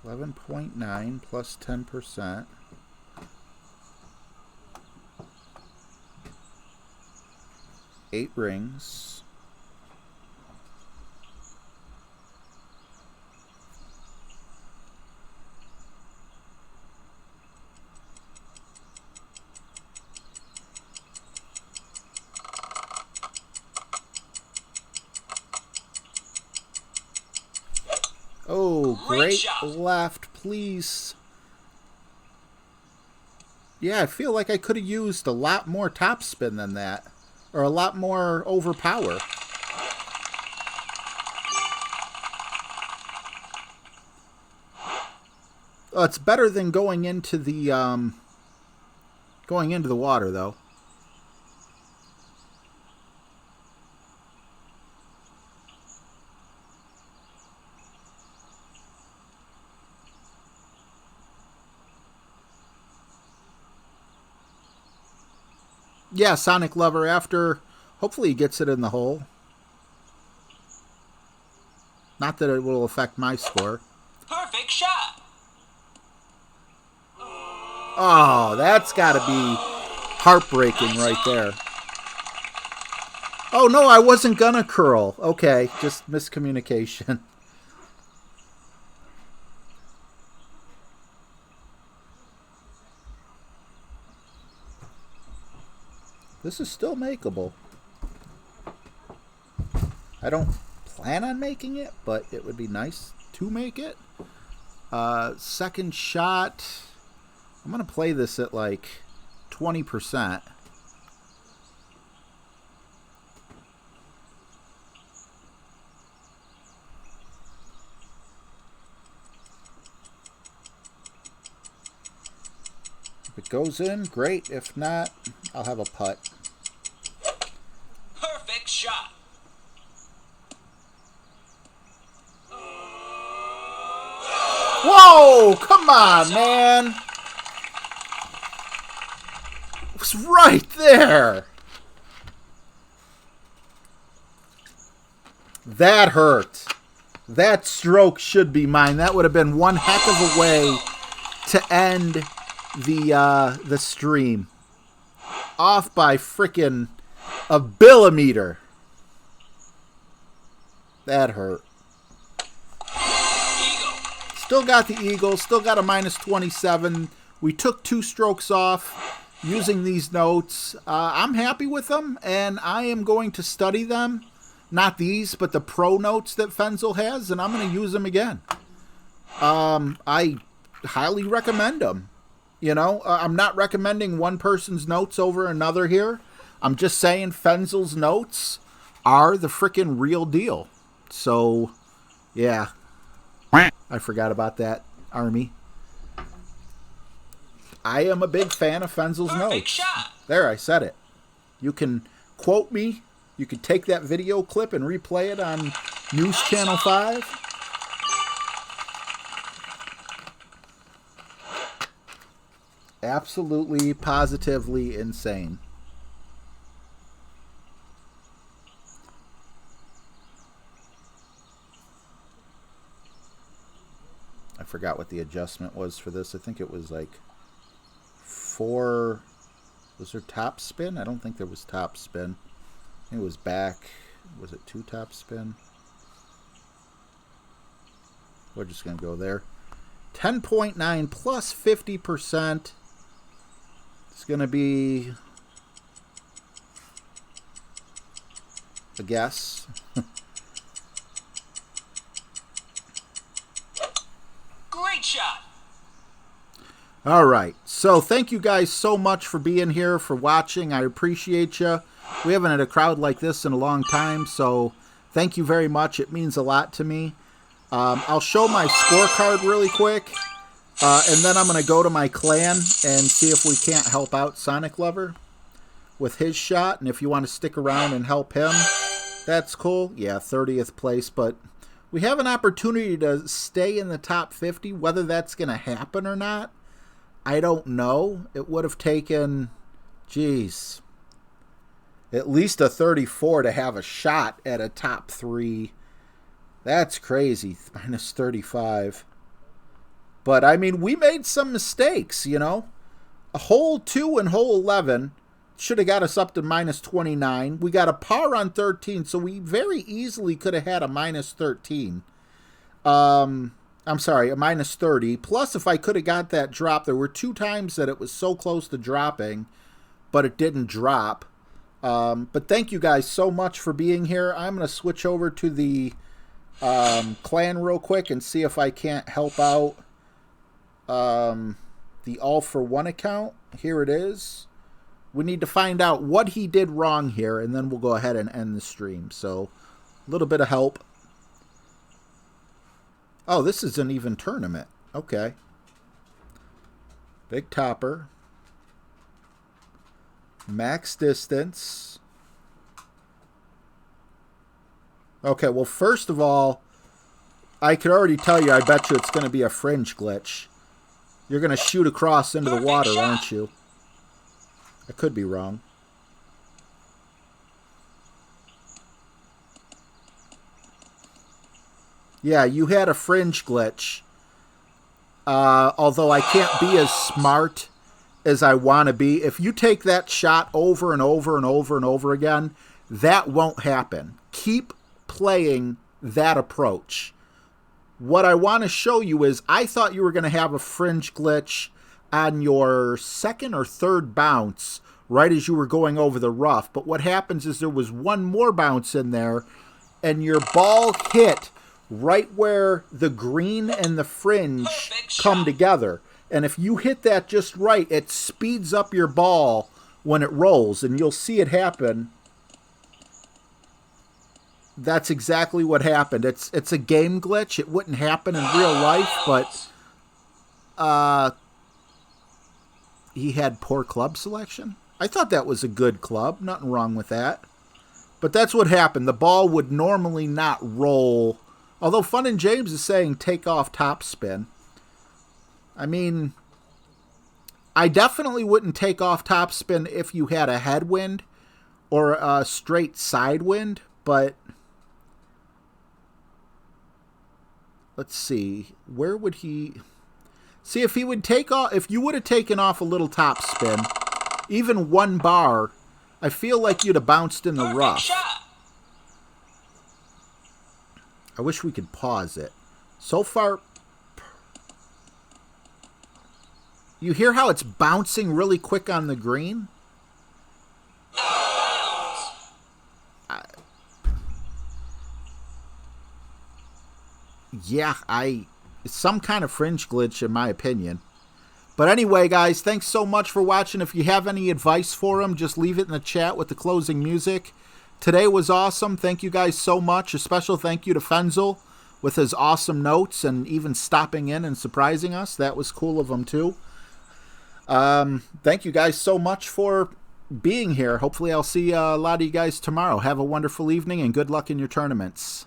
$11.9 plus 10%. Eight rings. Oh, great left, please. Yeah, I feel like I could have used a lot more topspin than that. Or a lot more overpower. It's better than going into the water, though. Yeah, Sonic Lover, after... Hopefully he gets it in the hole. Not that it will affect my score. Perfect shot. Oh, that's got to be heartbreaking right there. Oh, no, I wasn't going to curl. Okay, just miscommunication. This is still makeable. I don't plan on making it, but it would be nice to make it. Second shot. I'm going to play this at like 20%. If it goes in, great. If not, I'll have a putt. Perfect shot. Whoa! Come on, man! It was right there! That hurt. That stroke should be mine. That would have been one heck of a way to end the stream. Off by frickin' a billimeter. That hurt. Eagle. Still got the eagle. Still got a minus 27. We took 2 strokes off using these notes. I'm happy with them, and I am going to study them. Not these, but the pro notes that Fenzel has, and I'm going to use them again. I highly recommend them. You know, I'm not recommending one person's notes over another here. I'm just saying Fenzel's notes are the freaking real deal. So, yeah. I forgot about that, Army. I am a big fan of Fenzel's Perfect notes. shot. There, I said it. You can quote me. You can take that video clip and replay it on News Channel 5. Absolutely, positively insane. I forgot what the adjustment was for this. I think it was like 4. Was there top spin? I don't think there was top spin. I think it was back. Was it 2 top spin? We're just going to go there. 10.9 plus 50%. It's going to be a guess. Great shot. All right. So thank you guys so much for being here, for watching. I appreciate you. We haven't had a crowd like this in a long time, so thank you very much. It means a lot to me. I'll show my scorecard really quick, and then I'm going to go to my clan and see if we can't help out Sonic Lover with his shot. And if you want to stick around and help him, that's cool. Yeah, 30th place, but we have an opportunity to stay in the top 50. Whether that's going to happen or not, I don't know. It would have taken, geez, at least a 34 to have a shot at a top 3. That's crazy. Minus 35. But, I mean, we made some mistakes, you know. A hole 2 and hole 11 should have got us up to minus 29. We got a par on 13, so we very easily could have had a minus 13. I'm sorry, a minus 30. Plus, if I could have got that drop, there were 2 times that it was so close to dropping, but it didn't drop. But thank you guys so much for being here. I'm going to switch over to the clan real quick and see if I can't help out the All for One account. Here it is. We need to find out what he did wrong here, and then we'll go ahead and end the stream. So, a little bit of help. Oh, this is an even tournament. Okay. Big topper. Max distance. Okay, well, first of all, I could already tell you, I bet you it's going to be a fringe glitch. You're going to shoot across into the water, aren't you? I could be wrong. Yeah, you had a fringe glitch. Although I can't be as smart as I want to be. If you take that shot over and over and over and over again, that won't happen. Keep playing that approach. What I want to show you is I thought you were going to have a fringe glitch on your second or third bounce right as you were going over the rough. But what happens is there was one more bounce in there and your ball hit right where the green and the fringe come together. And if you hit that just right, it speeds up your ball when it rolls. And you'll see it happen. That's exactly what happened. It's a game glitch. It wouldn't happen in real life, but he had poor club selection. I thought that was a good club. Nothing wrong with that. But that's what happened. The ball would normally not roll. Although Fun and James is saying take off top spin. I mean, I definitely wouldn't take off top spin if you had a headwind or a straight side wind, but let's see. Where would he... See, if he would take off... If you would have taken off a little top spin, even one bar, I feel like you'd have bounced in the rough. Shot. I wish we could pause it. So far, you hear how it's bouncing really quick on the green? Yeah, it's some kind of fringe glitch in my opinion. But anyway, guys, thanks so much for watching. If you have any advice for him, just leave it in the chat with the closing music. Today was awesome. Thank you guys so much. A special thank you to Fenzel with his awesome notes and even stopping in and surprising us. That was cool of him, too. Thank you guys so much for being here. Hopefully I'll see a lot of you guys tomorrow. Have a wonderful evening and good luck in your tournaments.